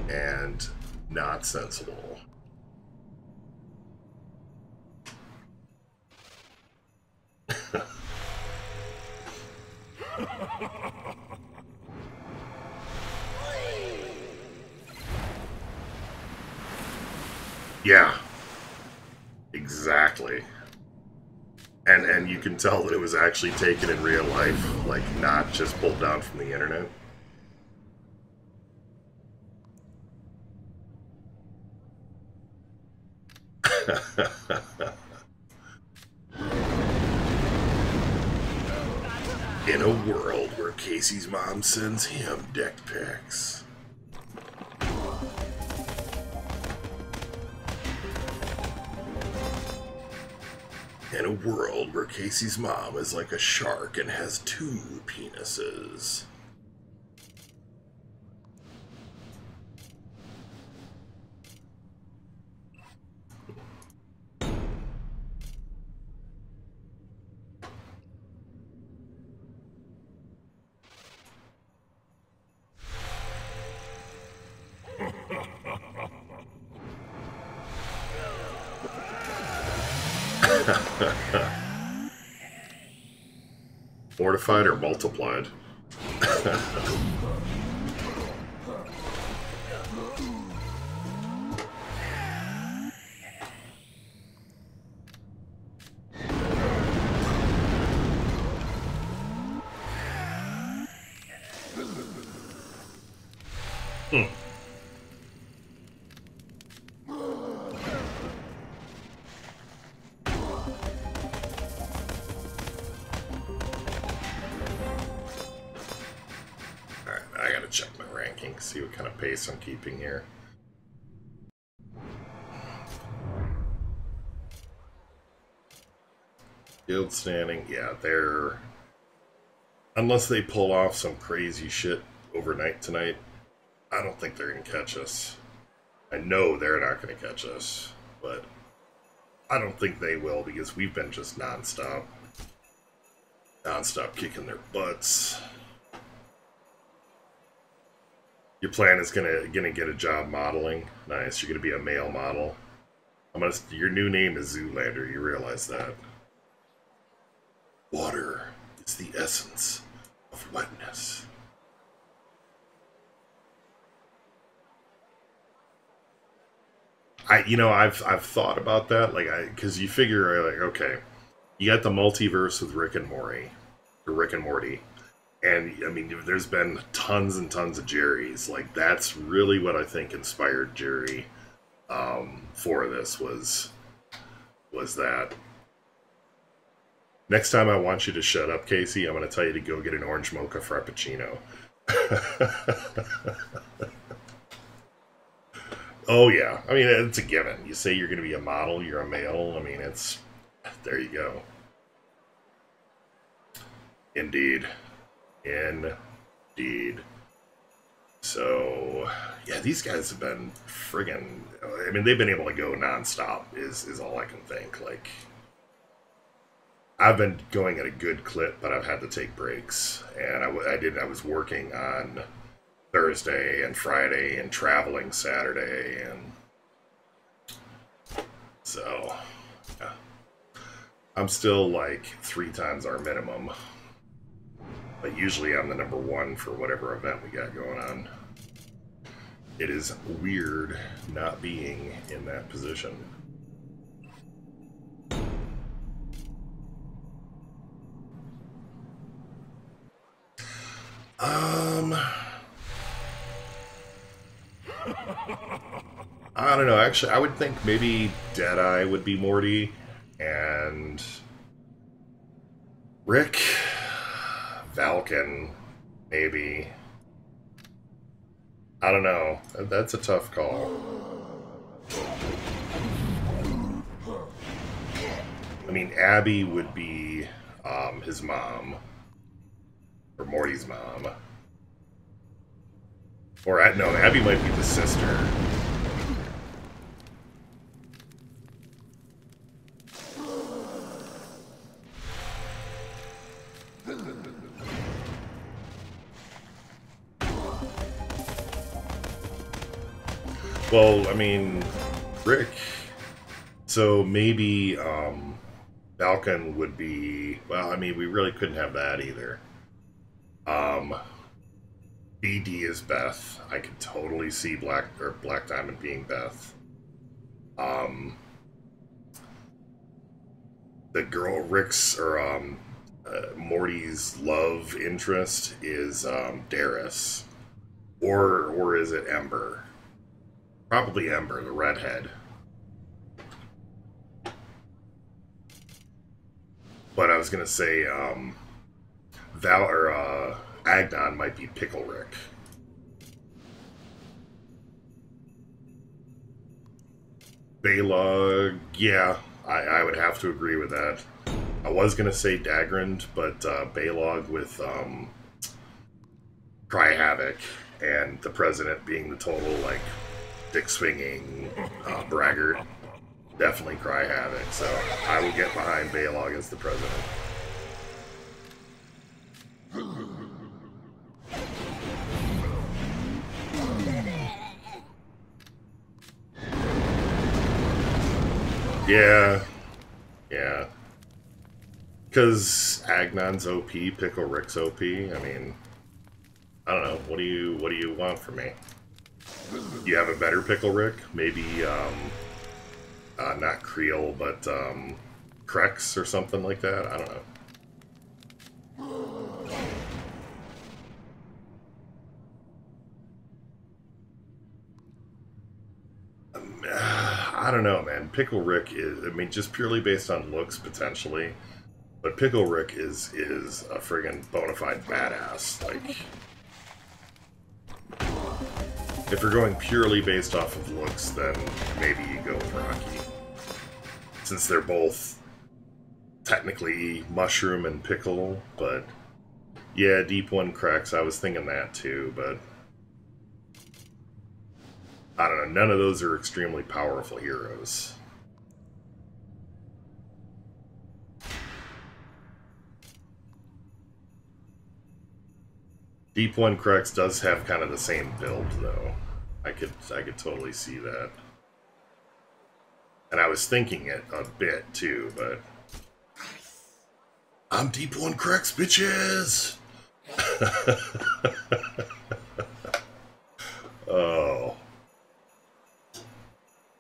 and not sensible. Yeah, exactly. And you can tell that it was actually taken in real life, like not just pulled down from the internet. In a world where Casey's mom sends him dick pics. In a world where Casey's mom is like a shark and has 2 penises. Mortified or multiplied? See what kind of pace I'm keeping here. Guild standing, yeah, they're... Unless they pull off some crazy shit overnight tonight, I don't think they're going to catch us. I know they're not going to catch us, but I don't think they will because we've been just non-stop kicking their butts. Your plan is gonna get a job modeling. Nice. You're gonna be a male model. Your new name is Zoolander. You realize that? Water is the essence of wetness. I've thought about that. Because you figure okay, you got the multiverse with Rick and Morty. And, I mean, there's been tons and tons of Jerrys. Like, that's really what I think inspired Jerry for this, was that. Next time I want you to shut up, Casey, I'm going to tell you to go get an orange mocha frappuccino. Oh, yeah. I mean, it's a given. You say you're going to be a model, you're a male. I mean, there you go. Indeed. Indeed. So, yeah, these guys have been friggin'... I mean, they've been able to go non-stop, is all I can think. Like, I've been going at a good clip, but I've had to take breaks. And I was working on Thursday and Friday and traveling Saturday, and So, yeah. I'm still like 3 times our minimum. But usually I'm the number 1 for whatever event we got going on. It is weird not being in that position. I don't know. Actually, I would think maybe Deadeye would be Morty, and Rick, Valken, maybe. I don't know. That's a tough call. I mean, Abby would be his mom, or Morty's mom. Or, no, Abby might be the sister. Well, I mean, Rick. So maybe Falcon would be. Well, I mean, we really couldn't have that either. BD is Beth. I could totally see Black Diamond being Beth. The girl Rick's or Morty's love interest is Darius, or is it Ember? Probably Ember, the redhead. But I was gonna say Agnon might be Pickle Rick. Baylog, yeah, I would have to agree with that. I was gonna say Dagrand, but Baylog with Cry Havoc and the president being the total like dick swinging braggart. Definitely Cry Havoc, so I will get behind Baylog as the president. Yeah. Because Agnon's OP, Pickle Rick's OP. I mean, I don't know. What do you want from me? You have a better Pickle Rick? Maybe not Creel, but Crex or something like that. I don't know. I don't know, man. Pickle Rick is, I mean, just purely based on looks, potentially. But Pickle Rick is a friggin' bona fide badass. Like, if you're going purely based off of looks, then maybe you go with Rocky. Since they're both technically Mushroom and Pickle, but yeah, Deep One Crex, I was thinking that too, but I don't know, none of those are extremely powerful heroes. Deep One Crex does have kind of the same build, though. I could totally see that. And I was thinking it a bit, too, but... I'm Deep One Crex, bitches! Oh.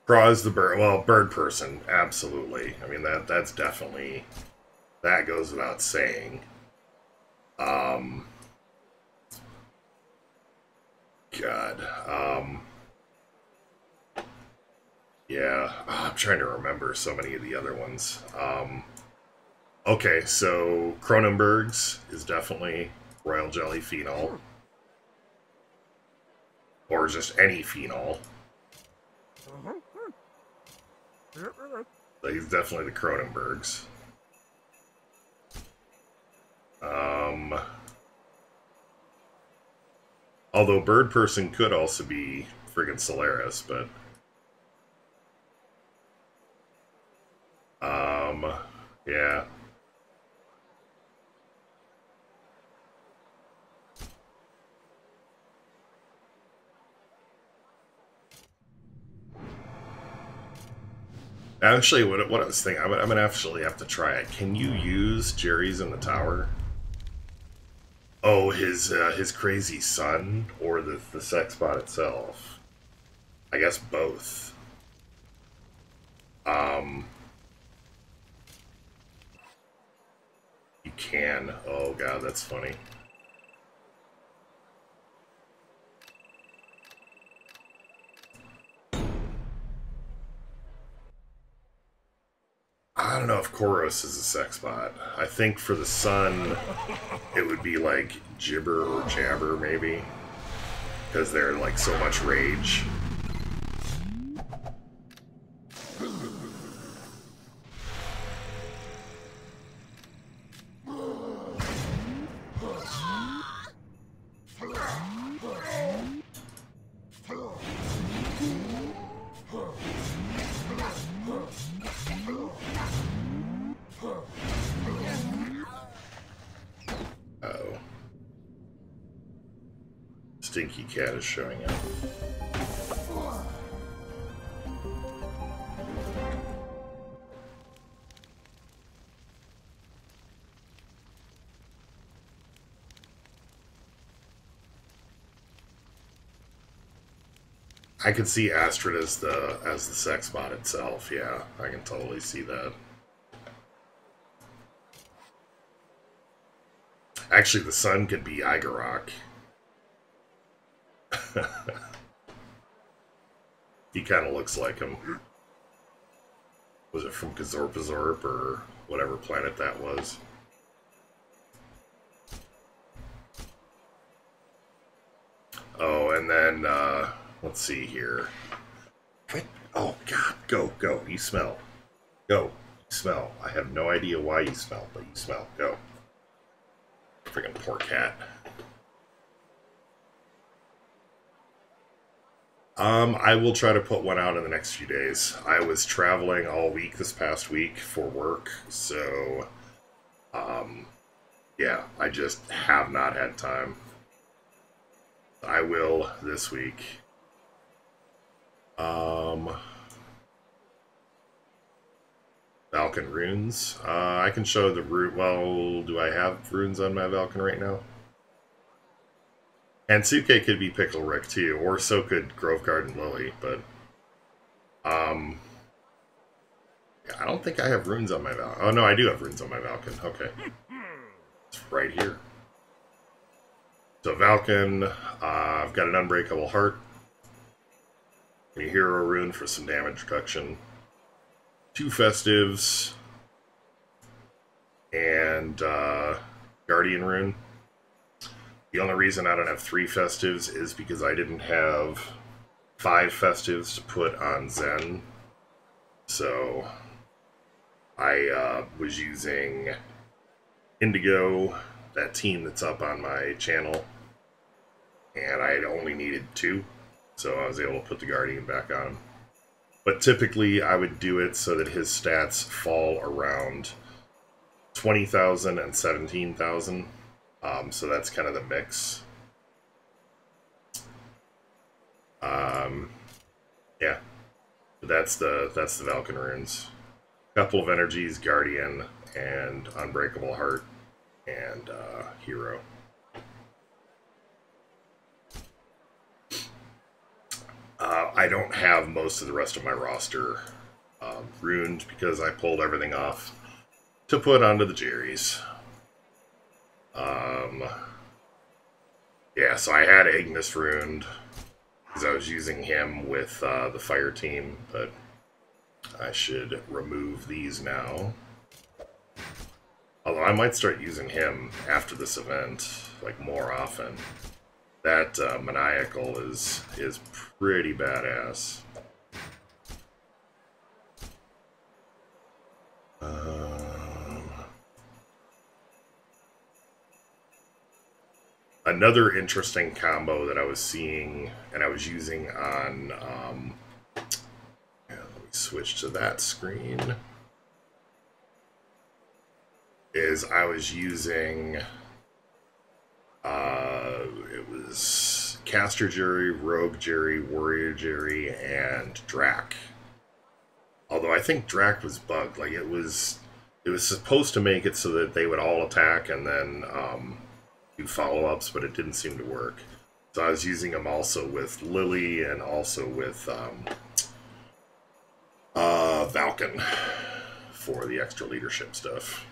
Craw is the bird... Well, bird person, absolutely. I mean, that's definitely... That goes without saying. God. Yeah, I'm trying to remember so many of the other ones. Okay, so Cronenberg's is definitely Royal Jelly Phenol. Or just any phenol. So he's definitely the Cronenberg's. Although Bird Person could also be friggin' Solaris, but... yeah. Actually, what I was thinking, I'm gonna actually have to try it. Can you use Jerry's in the tower? Oh, his crazy son or the sex bot itself? I guess both. You can. Oh god, that's funny. I don't know if Koros is a sex bot. I think for the son, it would be like Gibber or Jabber, maybe. Because they're like so much rage. Uh-oh. Stinky Cat is showing up. I could see Astrid as the sex bot itself. Yeah, I can totally see that. Actually, the son could be Igorok. He kind of looks like him. Was it from Kazorpazorp or whatever planet that was? Oh, and then, let's see here. What? Oh, God, go. You smell. Go. You smell. I have no idea why you smell, but you smell. Go. Friggin' poor cat. I will try to put one out in the next few days. I was traveling all week this past week for work, so, yeah, I just have not had time. I will this week. Valken runes. I can show the rune. Well, do I have runes on my Valken right now? And Suke could be Pickle Rick too, or so could Grove Garden Lily, but I don't think I have runes on my Valken. Oh no, I do have runes on my Valken. Okay. It's right here. So Valken, I've got an Unbreakable Heart. A hero rune for some damage reduction. 2 Festives. And Guardian rune. The only reason I don't have 3 Festives is because I didn't have 5 Festives to put on Zen. So I was using Indigo, that team that's up on my channel, and I only needed 2, so I was able to put the Guardian back on. But typically I would do it so that his stats fall around 20,000 and 17,000. So that's kind of the mix. Yeah, that's the Valken runes. Couple of energies, Guardian, and Unbreakable Heart, and Hero. I don't have most of the rest of my roster runed because I pulled everything off to put onto the Jerry's. Yeah, so I had Ignis runed because I was using him with the fire team, but I should remove these now. Although I might start using him after this event, like, more often. That Maniacal is pretty badass. Another interesting combo that I was seeing, and I was using on, let me switch to that screen, is I was using, it was Caster Jerry, Rogue Jerry, Warrior Jerry, and Drac. Although Although I think Drac was bugged. Like, it was supposed to make it so that they would all attack and then do follow-ups, but it didn't seem to work. So I was using them also with Lily and also with Valken for the extra leadership stuff.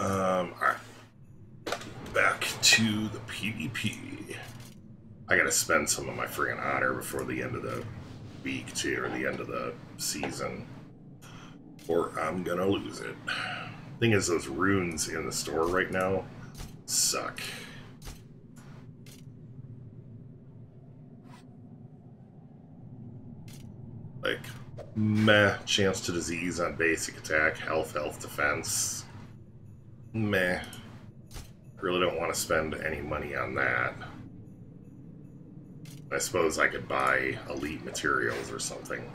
Alright. Back to the PvP. I gotta spend some of my friggin' honor before the end of the week, too, or the end of the season. Or I'm gonna lose it. Thing is, those runes in the store right now suck. Like, meh, chance to disease on basic attack, health, defense. Meh. Really don't want to spend any money on that. I suppose I could buy elite materials or something.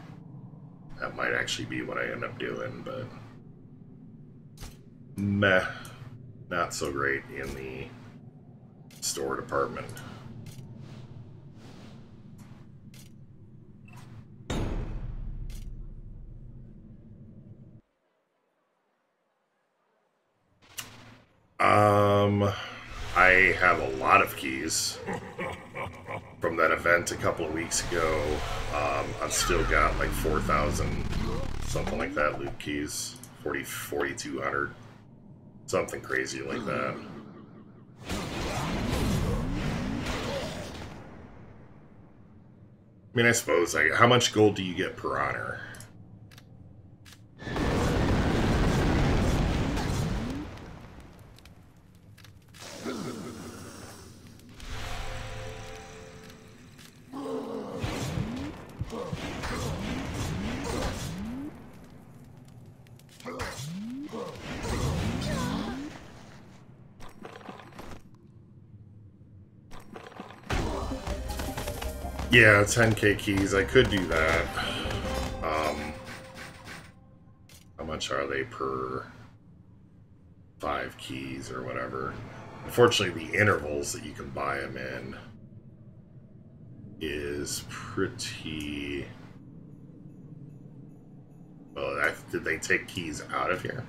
That might actually be what I end up doing, but meh. Not so great in the store department. I have a lot of keys from that event a couple of weeks ago. I've still got like 4,000, something like that, loot keys. 4,200. Something crazy like that. I mean, I suppose, how much gold do you get per honor? Yeah, 10k keys. I could do that. How much are they per 5 keys or whatever? Unfortunately, the intervals that you can buy them in is pretty... Well, did they take keys out of here?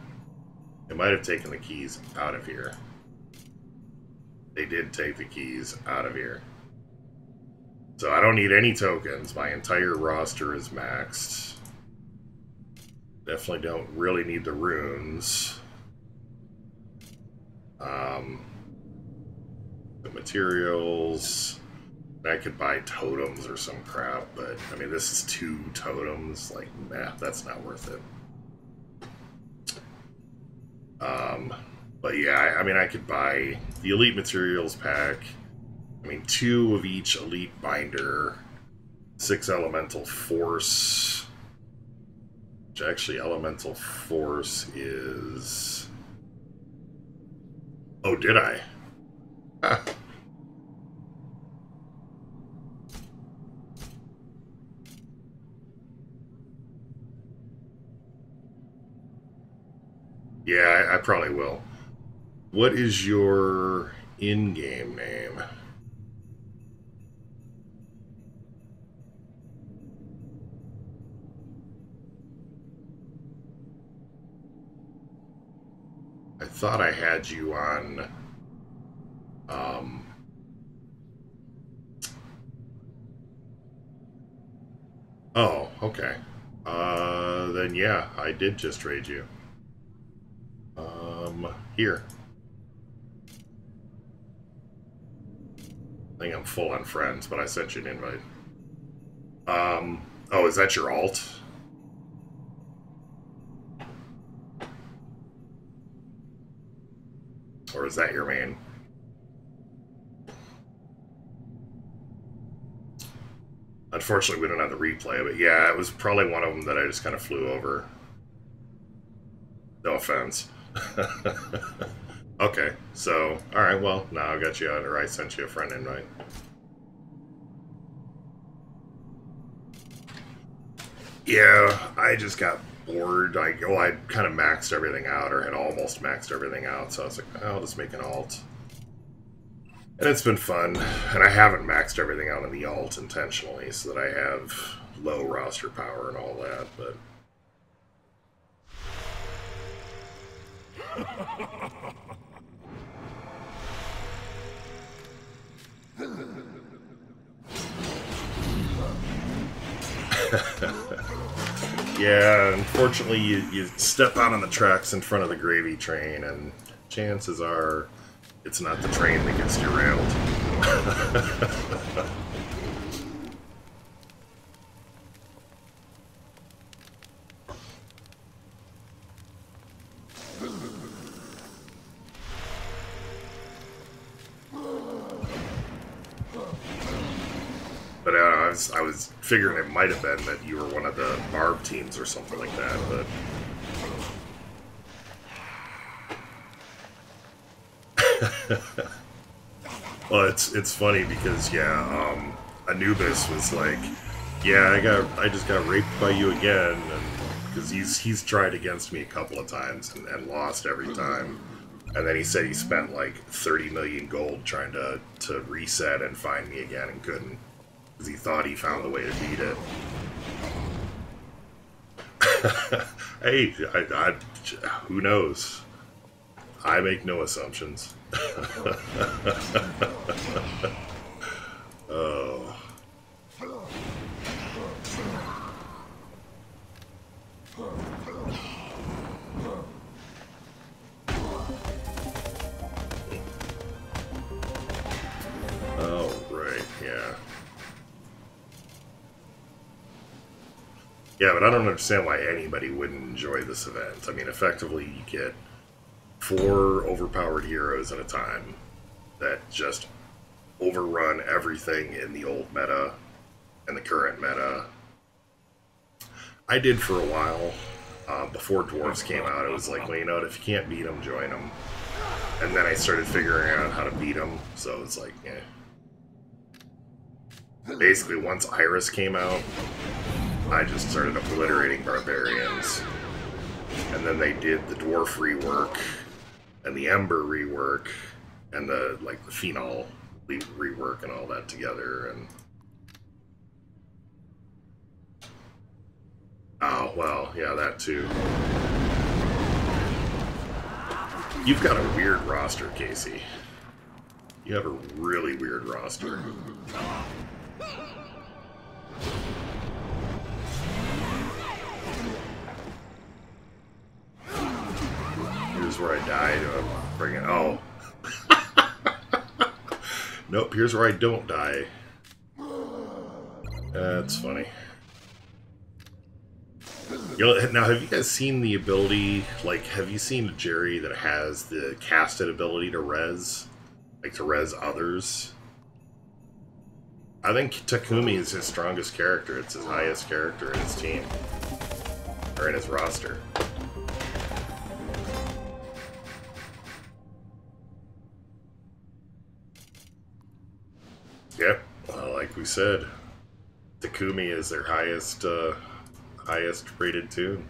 They might have taken the keys out of here. They did take the keys out of here. So I don't need any tokens. My entire roster is maxed. Definitely don't really need the runes. The materials. I could buy totems or some crap, but I mean, this is 2 totems. Like, nah, that's not worth it. But yeah, I mean, I could buy the elite materials pack. I mean, 2 of each elite binder, 6 elemental force, which actually elemental force is... Oh, did I? Huh. Yeah, I probably will. What is your in-game name? I thought I had you on, oh, okay. Then yeah, I did just trade you. Here. I think I'm full on friends, but I sent you an invite. Oh, is that your alt? Or is that your main? Unfortunately, we don't have the replay, but yeah, it was probably one of them that I just kind of flew over. No offense. Okay, so, alright, well, now I got you out, or I sent you a friend invite. Yeah, I just got bored. I kind of maxed everything out, or had almost maxed everything out, so I was like, oh, I'll just make an alt. And it's been fun, and I haven't maxed everything out in the alt intentionally so that I have low roster power and all that, but... Yeah, unfortunately you step out on the tracks in front of the GravyTrain, and chances are it's not the train that gets derailed. But I was figuring it might have been that you were one of the Barb teams or something like that, but... Well, it's funny because, yeah, Anubis was like, yeah, I just got raped by you again, and because he's tried against me a couple of times and lost every time. And then he said he spent like 30 million gold trying to reset and find me again and couldn't. Because he thought he found the way to beat it. Hey, who knows? I make no assumptions. Oh. Oh, right, yeah. Yeah, but I don't understand why anybody wouldn't enjoy this event. I mean, effectively, you get 4 overpowered heroes at a time that just overrun everything in the old meta and the current meta. I did for a while. Before Dwarves came out, it was like, well, you know what, if you can't beat them, join them. And then I started figuring out how to beat them, so it's like, eh. Basically, once Iris came out, I just started obliterating barbarians. And then they did the Dwarf rework, and the Ember rework, and the Phenol rework and all that together, and... Oh, well, yeah, that too. You've got a weird roster, Casey. You have a really weird roster. Here's where I died. Bring it. Oh. Nope, here's where I don't die. That's funny. You know, now, have you guys seen the ability, like, have you seen a Jerry that has the casted ability to res? Like, to res others? I think Takumi is his strongest character. It's his highest character in his team. Or in his roster. Yep, like we said, Takumi is their highest rated tune.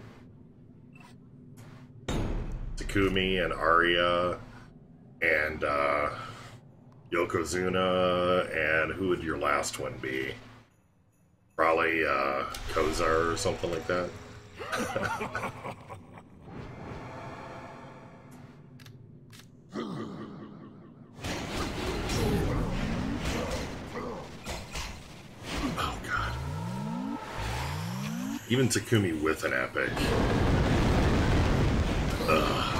Takumi and Arya and Yokozuna, and who would your last one be? Probably Kozar or something like that. Oh god. Even Takumi with an epic. Ugh.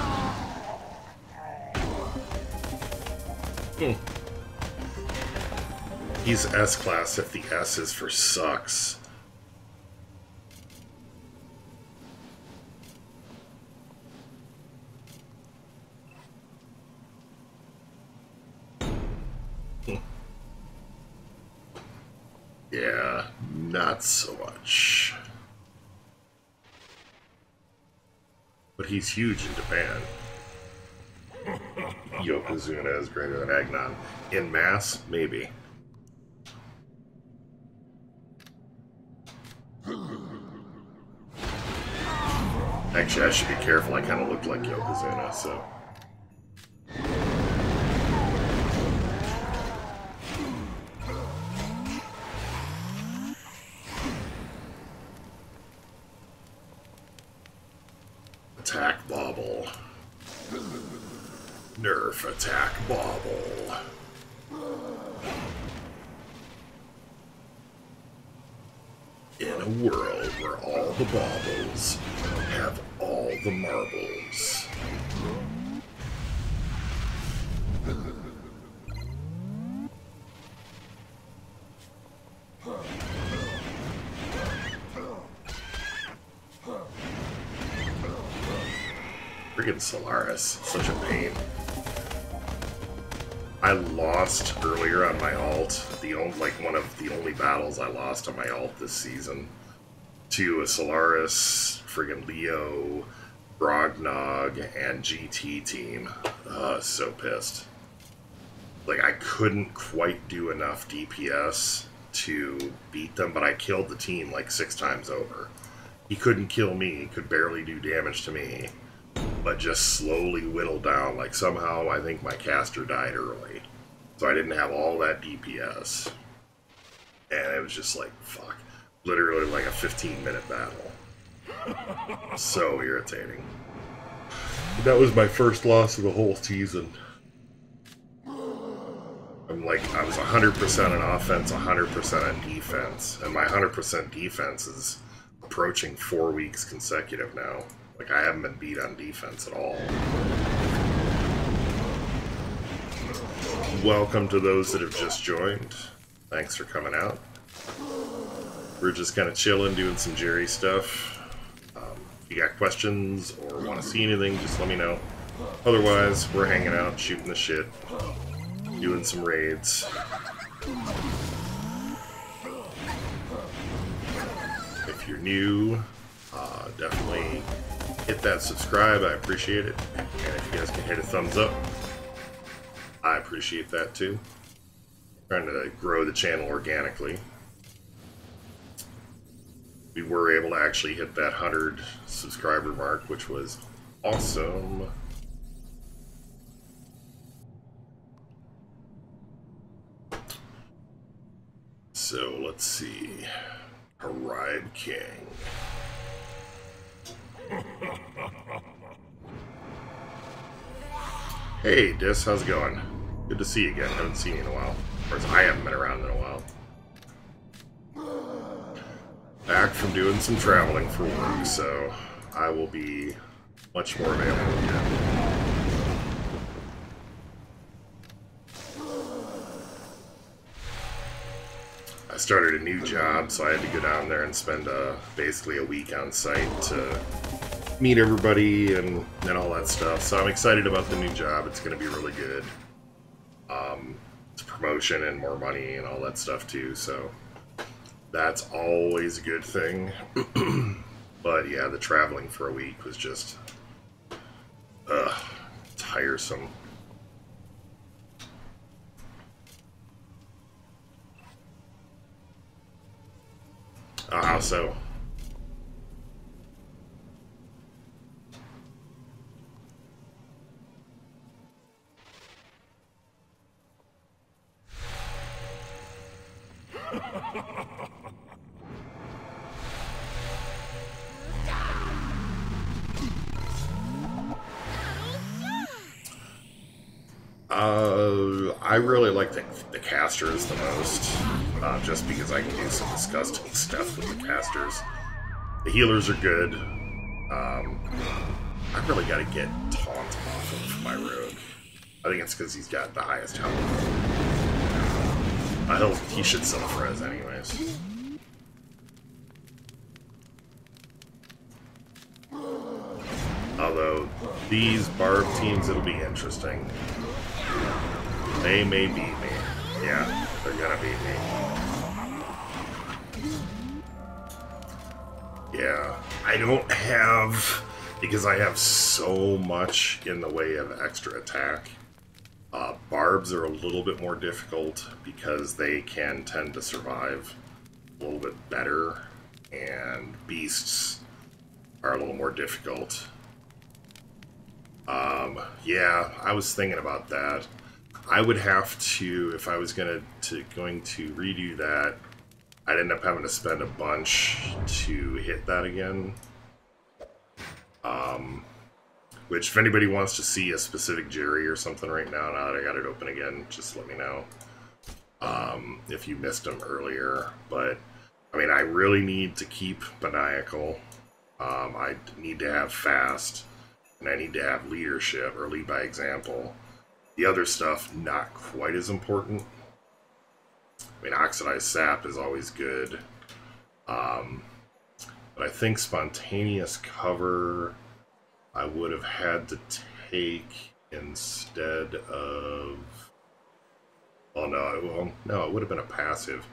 He's S-class if the S is for sucks. Yeah, not so much. But he's huge in Japan. Yokozuna is greater than Agnon. In mass, maybe. Actually, I should be careful. I kind of look like Yokozuna, so... Nerf attack bauble. In a world where all the baubles have all the marbles. Friggin' Solaris, such a pain. I lost earlier on my alt, one of the only battles I lost on my alt this season, to a Solaris, friggin' Leo, Grognog, and GT team. So pissed. Like, I couldn't quite do enough DPS to beat them, but I killed the team like 6 times over. He couldn't kill me, he could barely do damage to me, but just slowly whittled down. Like, somehow I think my caster died early, so I didn't have all that DPS, and it was just like, fuck, literally like a 15-minute battle. So irritating. That was my first loss of the whole season. I was 100% on offense, 100% on defense, and my 100% defense is approaching 4 weeks consecutive now. Like, I haven't been beat on defense at all. Welcome to those that have just joined. Thanks for coming out. We're just kind of chilling, doing some Jerry stuff. If you got questions or want to see anything, just let me know. Otherwise, we're hanging out, shooting the shit, doing some raids. If you're new, definitely hit that subscribe. I appreciate it. And if you guys can hit a thumbs up, I appreciate that too. Trying to grow the channel organically. We were able to actually hit that 100 subscriber mark, which was awesome. So let's see. Arrive King. Hey, Dis, how's it going? Good to see you again. Haven't seen you in a while. Of course, I haven't been around in a while. Back from doing some traveling for work, so I will be much more available again. I started a new job, so I had to go down there and spend basically a week on site to meet everybody and all that stuff. So I'm excited about the new job. It's going to be really good. It's a promotion and more money and all that stuff too, so that's always a good thing. But yeah, the traveling for a week was just tiresome. How so? I really like the casters the most, just because I can do some disgusting stuff with the casters. The healers are good. I really got to get Taunt off of my rogue. I think it's because he's got the highest health. He should self-res anyways. Although, these Barb teams, it'll be interesting. They may beat me. Yeah, they're gonna beat me. Yeah, I don't have... Because I have so much in the way of extra attack. Barbs are a little bit more difficult because they can tend to survive a little bit better. And beasts are a little more difficult. Yeah, I was thinking about that. I would have to, if I was going to redo that, I'd end up having to spend a bunch to hit that again. Which, if anybody wants to see a specific Jerry or something right now that I got it open again, just let me know. If you missed them earlier. But, I mean, I really need to keep Maniacal. I need to have Fast. And I need to have Leadership, or Lead by Example. The other stuff, not quite as important. I mean, Oxidized Sap is always good. But I think Spontaneous Cover I would have had to take instead of... Oh, no, it would have been a passive.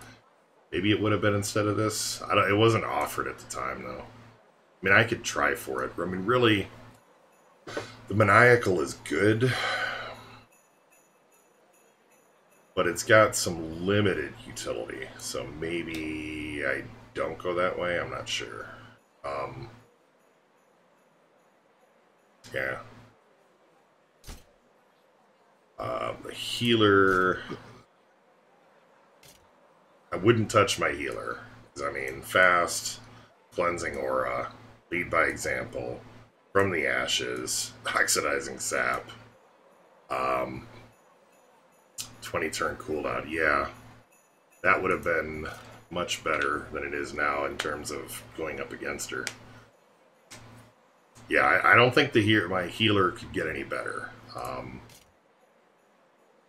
Maybe it would have been instead of this. It wasn't offered at the time, though. I mean, I could try for it. I mean, really, the Maniacal is good, but it's got some limited utility, so maybe I don't go that way. I'm not sure. Yeah. The healer... I wouldn't touch my healer. I mean, Fast, Cleansing Aura, Lead by Example, From the Ashes, Oxidizing Sap, 20 turn cooldown. Yeah, that would have been much better than it is now in terms of going up against her. Yeah, I don't think my healer could get any better.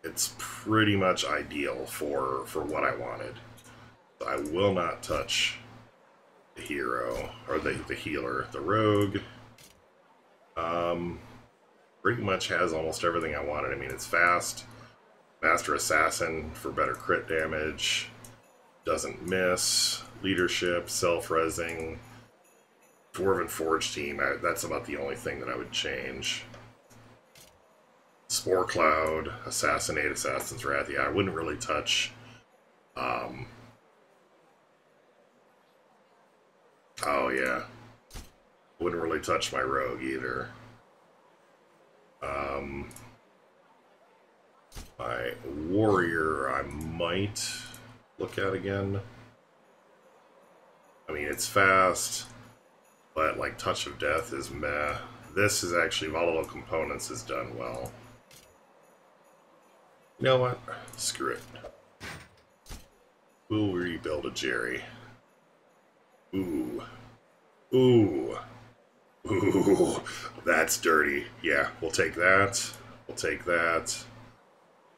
It's pretty much ideal for what I wanted. I will not touch the hero, or the healer. The rogue pretty much has almost everything I wanted. I mean, it's fast, Master Assassin for better crit damage, doesn't miss, leadership, self-resing, Dwarven Forge team, that's about the only thing that I would change. Spore Cloud, Assassinate, Assassin's Wrath. Yeah, I wouldn't really touch... Oh, yeah. Wouldn't really touch my rogue either. My warrior, I might look at again. I mean, it's fast, but, like, Touch of Death is meh. This is actually, Volatile Components is done well. You know what? Screw it. We'll rebuild a Jerry. Ooh. Ooh. Ooh. That's dirty. Yeah, we'll take that. We'll take that.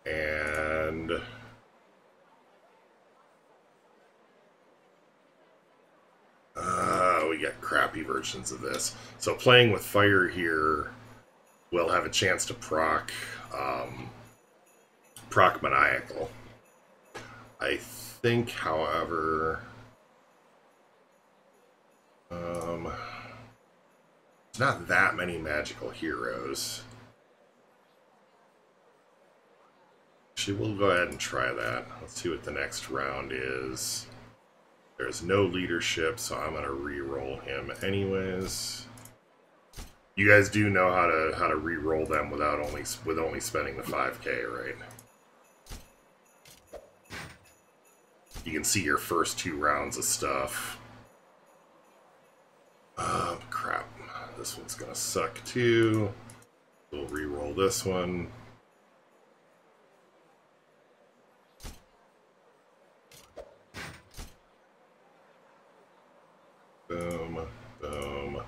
And... we got crappy versions of this. So playing with fire here, we'll have a chance to proc Maniacal. I think, however... there's not that many magical heroes. Actually, we'll go ahead and try that. Let's see what the next round is. There's no leadership, so I'm gonna re-roll him anyways. You guys do know how to re-roll them with only spending the 5K, right? You can see your first 2 rounds of stuff. Crap. This one's gonna suck too. We'll re-roll this one. Boom, boom.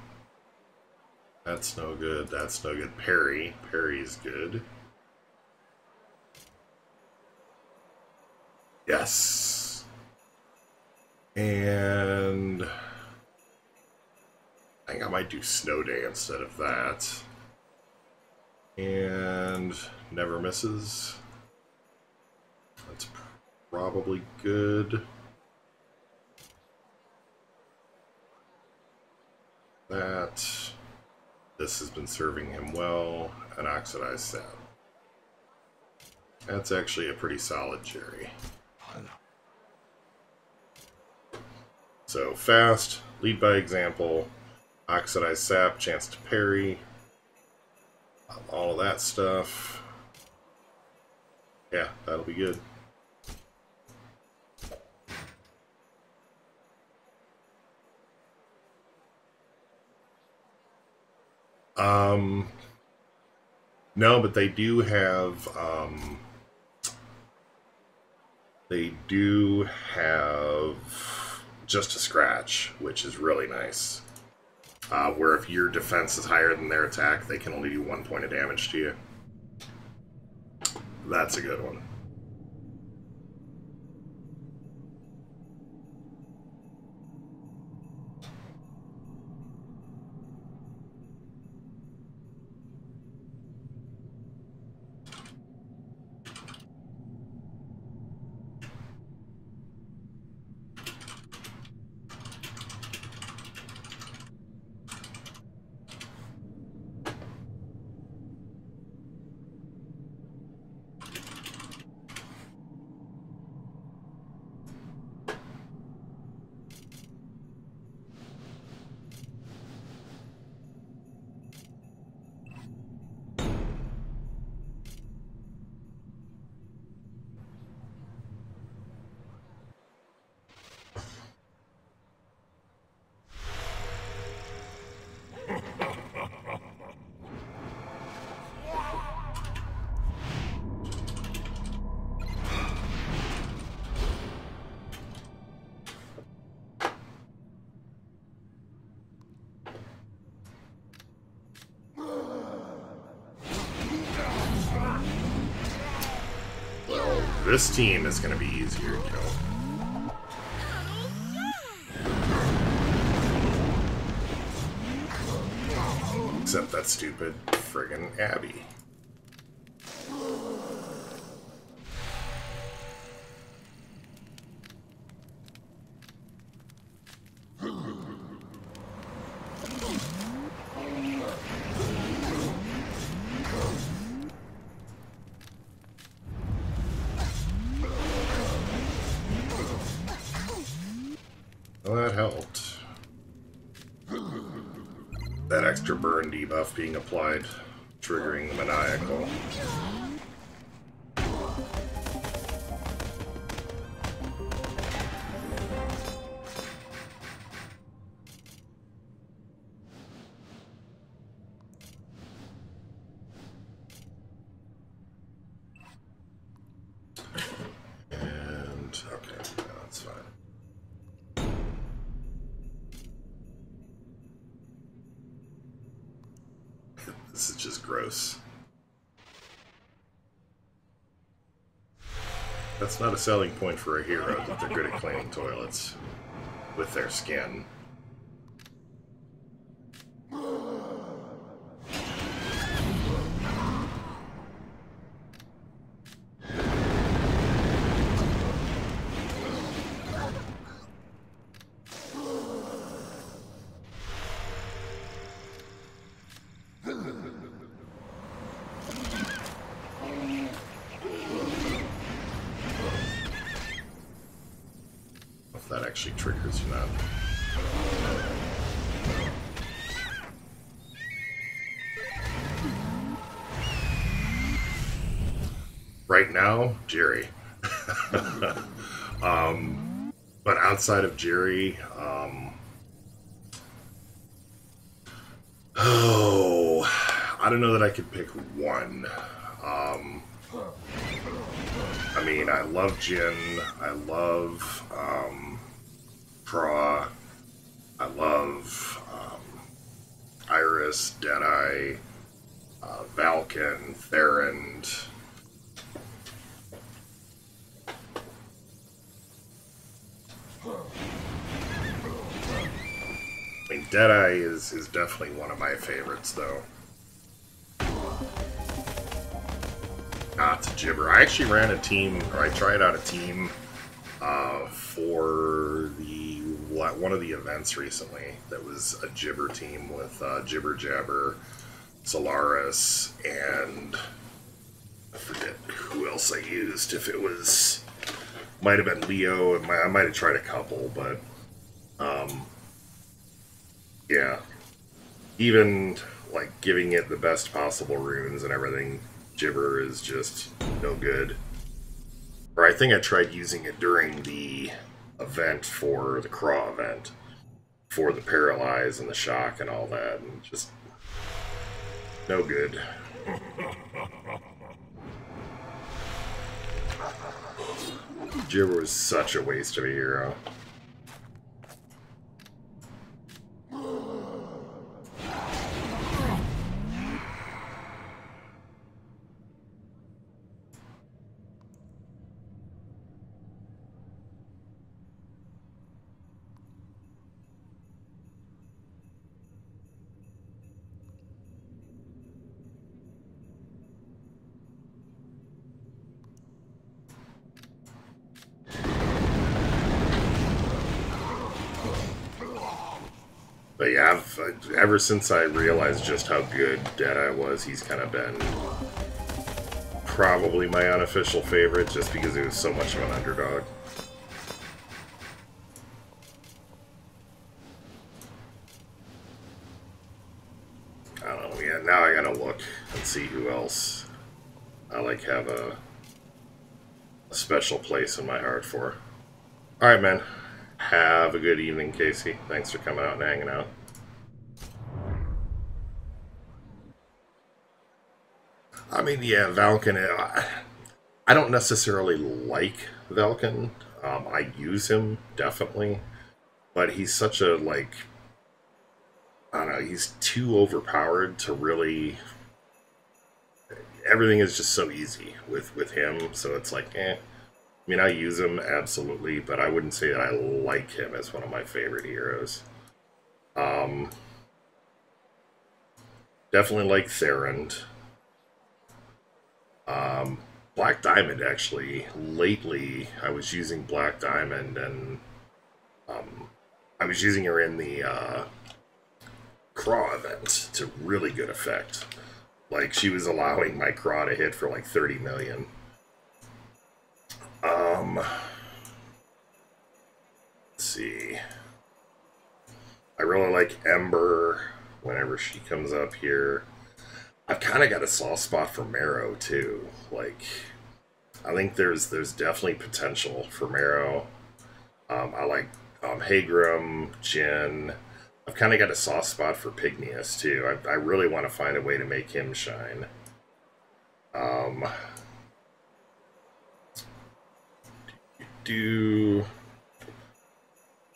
That's no good, that's no good. Parry. Parry's good. Yes! And... I think I might do Snow Day instead of that. And... Never Misses. That's probably good. That. This has been serving him well. An Oxidized Sap. That's actually a pretty solid Jerry. So, fast, lead by example, Oxidized Sap, chance to parry, all of that stuff. Yeah, that'll be good. No, but they do have just a scratch, which is really nice. Where if your defense is higher than their attack, they can only do 1 point of damage to you. That's a good one. This team is going to be easier to kill. Except that stupid friggin' Abby. Well, that helped. That extra burn debuff being applied, triggering the maniacal. And, okay, yeah, that's fine. This is just gross. That's not a selling point for a hero, that they're good at cleaning toilets with their skin. That actually triggers you now. Right now, Jerry. But outside of Jerry, I don't know that I could pick one. I mean, I love Jin, I love Craw, I love Iris, Deadeye, Valken, Therend. I mean, Deadeye is definitely one of my favorites, though. Not Gibber. I actually ran a team, or I tried out a team for one of the events recently that was a Gibber team with Jibber Jabber, Solaris, and I forget who else I used. If it was, might have been Leo, and I might have tried a couple, but yeah, even like giving it the best possible runes and everything, Gibber is just no good. Or I think I tried using it during the event for the Craw event, for the Paralyze and the Shock and all that, and just no good. Jibber was such a waste of a hero. But yeah, ever since I realized just how good Deadeye was, he's kind of been probably my unofficial favorite, just because he was so much of an underdog. I don't know, yeah, now I gotta look and see who else I like have a special place in my heart for. Alright, man. Have a good evening, Casey. Thanks for coming out and hanging out. I mean, yeah, Valken, I don't necessarily like Valken. I use him, definitely. But he's such a, like, I don't know, he's too overpowered to really... Everything is just so easy with him, so it's like, eh. I mean, I use him, absolutely, but I wouldn't say that I like him as one of my favorite heroes. Definitely like Therend. Black Diamond, actually. Lately, I was using Black Diamond, and I was using her in the Craw event to really good effect. Like, she was allowing my Craw to hit for like 30 million. Let's see. I really like Ember whenever she comes up here. I've kind of got a soft spot for Marrow too. Like, I think there's definitely potential for Marrow. I like Hagrim, Jin. I've kind of got a soft spot for Pygnius too. I really want to find a way to make him shine.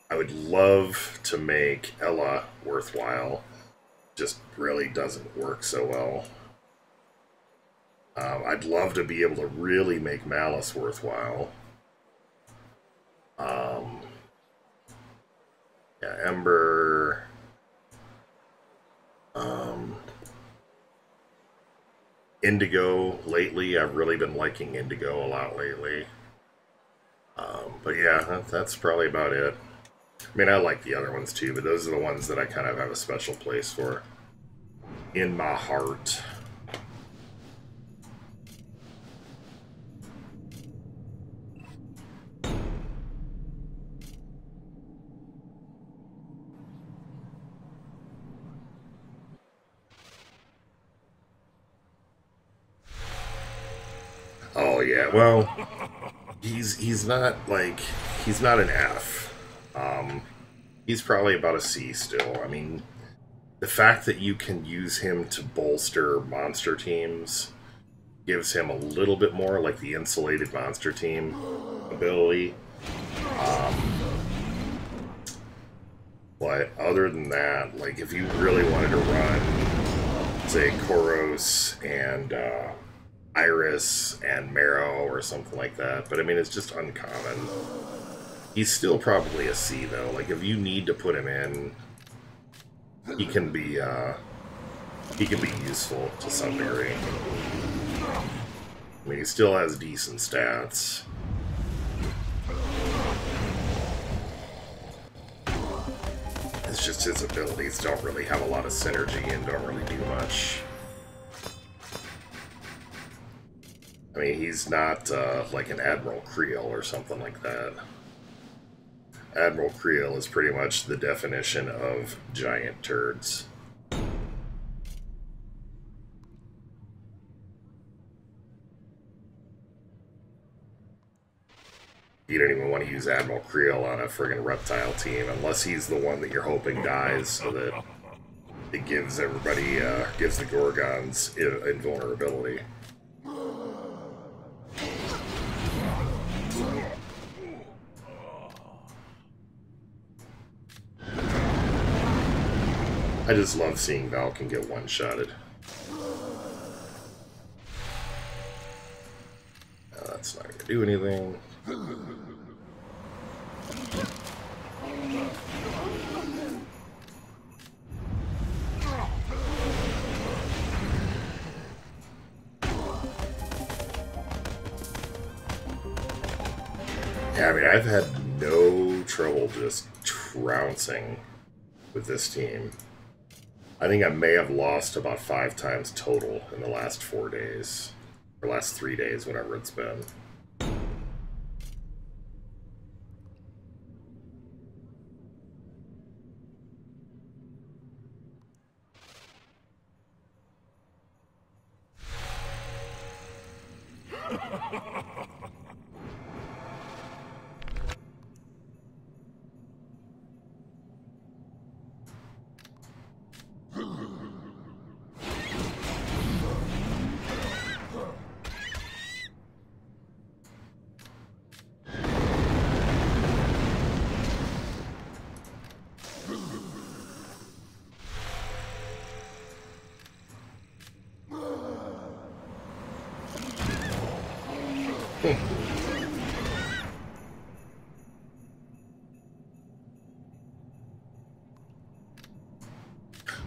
I would love to make Ella worthwhile. Just really doesn't work so well. I'd love to be able to really make Malice worthwhile. Yeah, Ember. Indigo lately. I've really been liking Indigo a lot lately. But yeah, that's probably about it. I mean, I like the other ones too, but those are the ones that I kind of have a special place for in my heart. Oh yeah, well, he's not like, he's not an F. He's probably about a C still. I mean, the fact that you can use him to bolster monster teams gives him a little bit more, like the insulated monster team ability. But other than that, like, if you really wanted to run, say, Koros and Iris and Marrow or something like that, but I mean, it's just uncommon. He's still probably a C, though. Like, if you need to put him in, he can be useful to some degree. I mean, he still has decent stats. It's just his abilities don't really have a lot of synergy and don't really do much. I mean, he's not like an Admiral Creel or something like that. Admiral Creel is pretty much the definition of giant turds. You don't even want to use Admiral Creel on a friggin' reptile team unless he's the one that you're hoping dies, so that it gives everybody, gives the Gorgons invulnerability. I just love seeing Valken get one-shotted. That's not going to do anything. Yeah, I mean, I've had no trouble just trouncing with this team. I think I may have lost about 5 times total in the last 4 days. Or last 3 days, whatever it's been.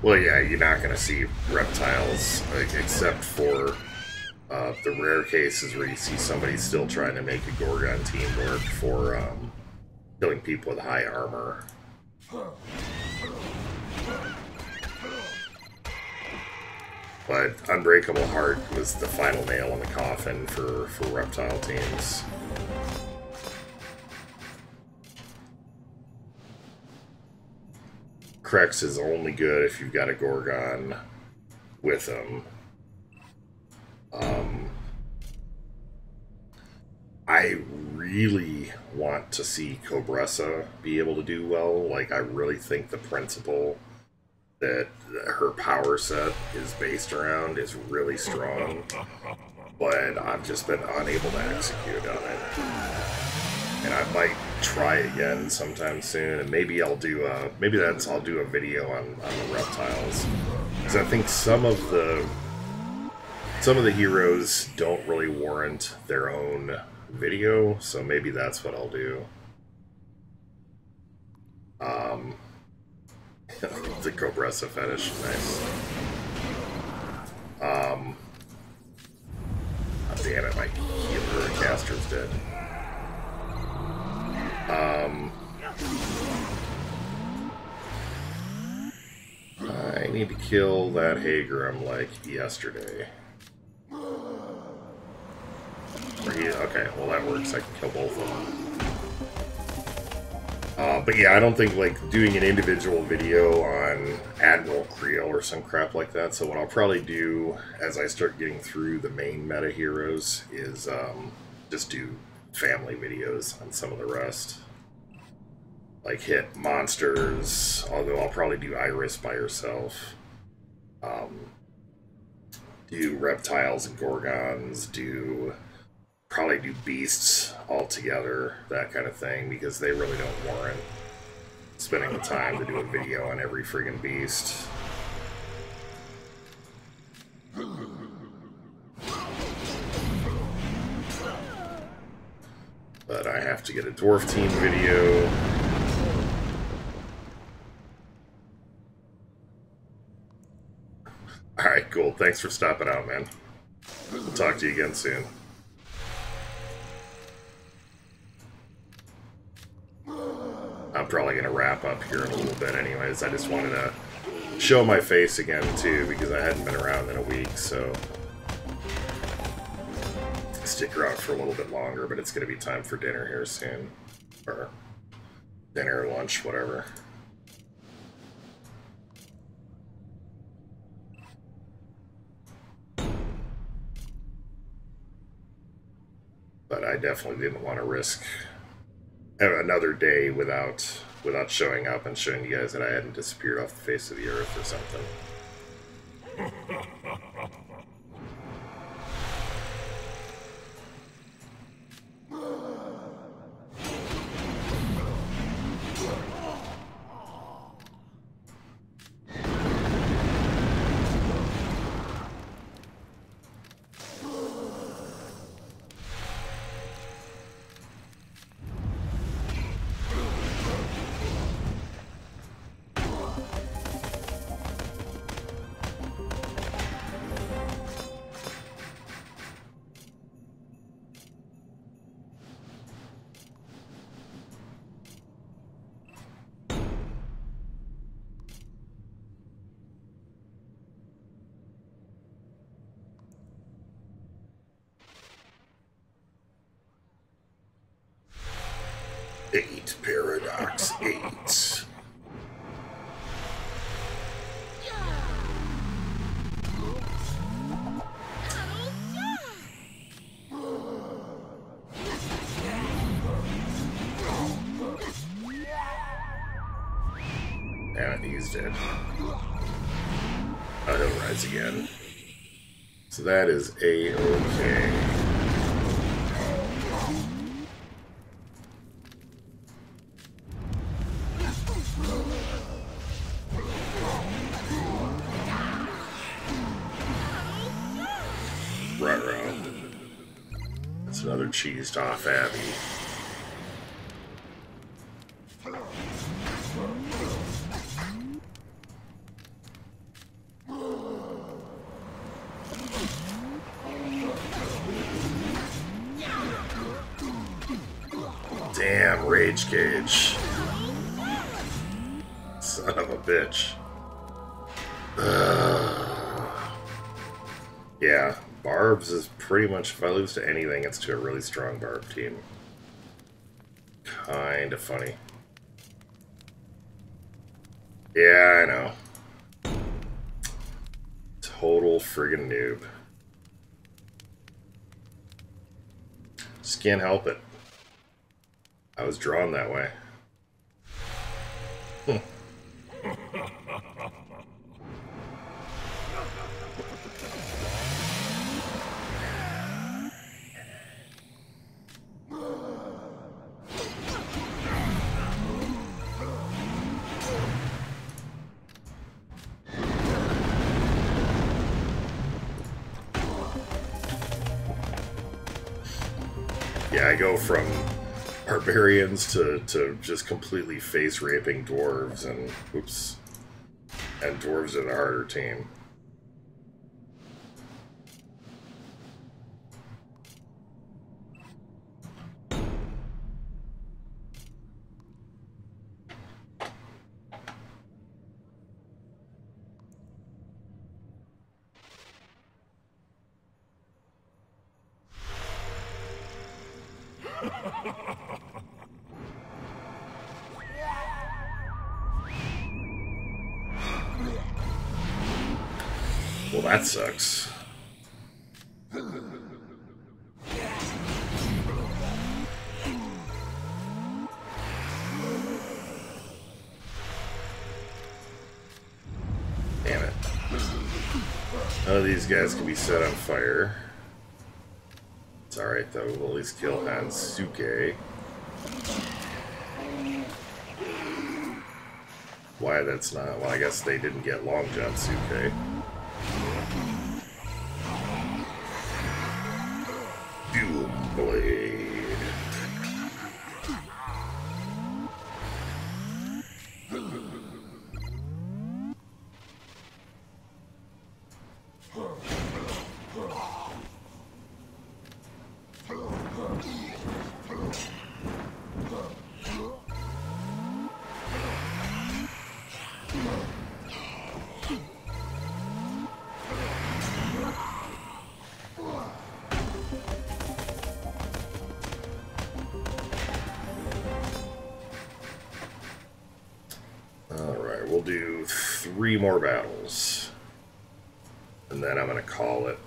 Well, yeah, you're not going to see reptiles, like, except for the rare cases where you see somebody still trying to make a Gorgon team work for killing people with high armor. But Unbreakable Heart was the final nail in the coffin for reptile teams. Krex is only good if you've got a Gorgon with him. I really want to see Cobressa be able to do well. Like, I really think the principle that her power set is based around is really strong, but I've just been unable to execute on it. And I might try again sometime soon, and maybe I'll do a I'll do a video on the reptiles, because I think some of the heroes don't really warrant their own video, so maybe that's what I'll do. The Cobressa fetish, nice. Oh, damn it, my healer caster's dead. I need to kill that Hagrim like yesterday. Okay, well that works. I can kill both of them. But yeah, I don't think like doing an individual video on Admiral Creel or some crap like that. So what I'll probably do as I start getting through the main meta heroes is just do family videos on some of the rest. Like hit monsters, although I'll probably do Iris by herself. Do reptiles and gorgons, probably do beasts all together, that kind of thing, because they really don't warrant spending the time to do a video on every friggin' beast. But I have to get a dwarf team video. Alright, cool. Thanks for stopping out, man. We'll talk to you again soon. I'm probably going to wrap up here in a little bit anyways. I just wanted to show my face again, too, because I hadn't been around in a week, so... Stick around for a little bit longer, but it's going to be time for dinner here soon. Or dinner, lunch, whatever. But I definitely didn't want to risk another day without showing up and showing you guys that I hadn't disappeared off the face of the earth or something. 8, Paradox 8. Damn it, he's dead. Oh, he'll rise again. So that is A-okay. Ruh-roh. That's another cheesed off Abby. Damn, Rage Cage. Son of a bitch. Yeah, Barb's is pretty much, if I lose to anything, it's to a really strong Barb team. Kinda funny. Yeah, I know. Total friggin' noob. Just can't help it. I was drawn that way. Yeah, I go from barbarians to just completely face-raping dwarves, and oops, and dwarves are the harder team. Well, that sucks. Damn it. None of these guys can be set on fire. It's alright though, we'll at least kill Hansuke. Why that's not... well, I guess they didn't get Long John Suke. Doom Blade. We'll do 3 more battles, and then I'm going to call it.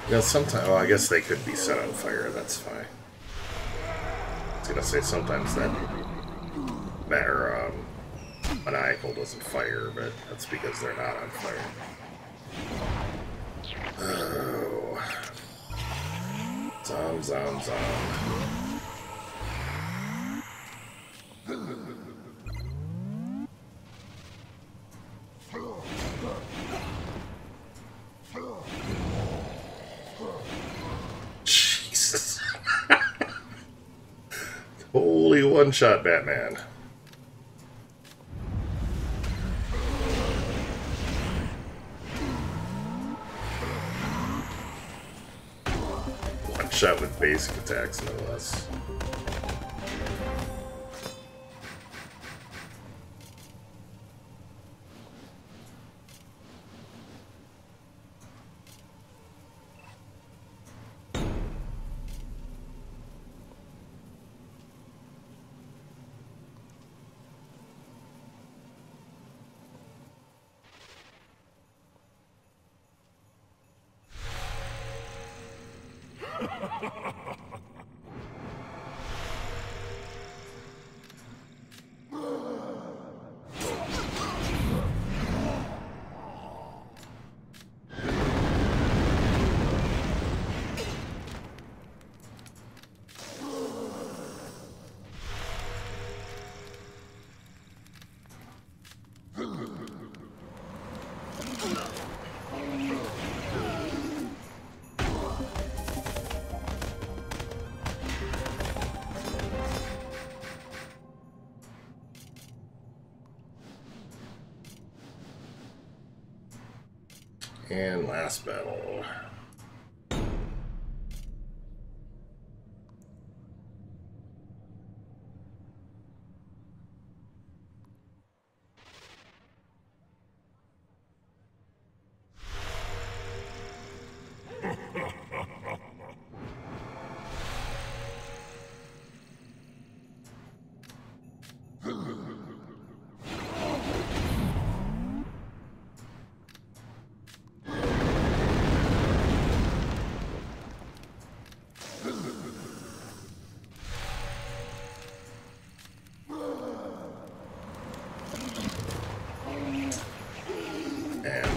You know, sometimes, well, I guess they could be set on fire, that's fine. I was gonna say sometimes that maniacal doesn't fire, but that's because they're not on fire. Oh. Zom. Holy one-shot Batman. One-shot with basic attacks, no less. And last battle.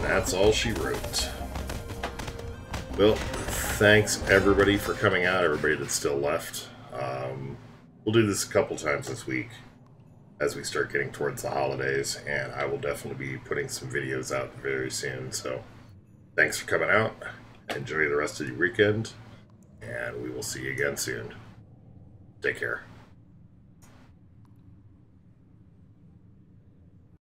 That's all she wrote. Well, thanks everybody for coming out, everybody that's still left. We'll do this a couple times this week as we start getting towards the holidays, and I will definitely be putting some videos out very soon. So thanks for coming out. Enjoy the rest of your weekend, and we will see you again soon. Take care.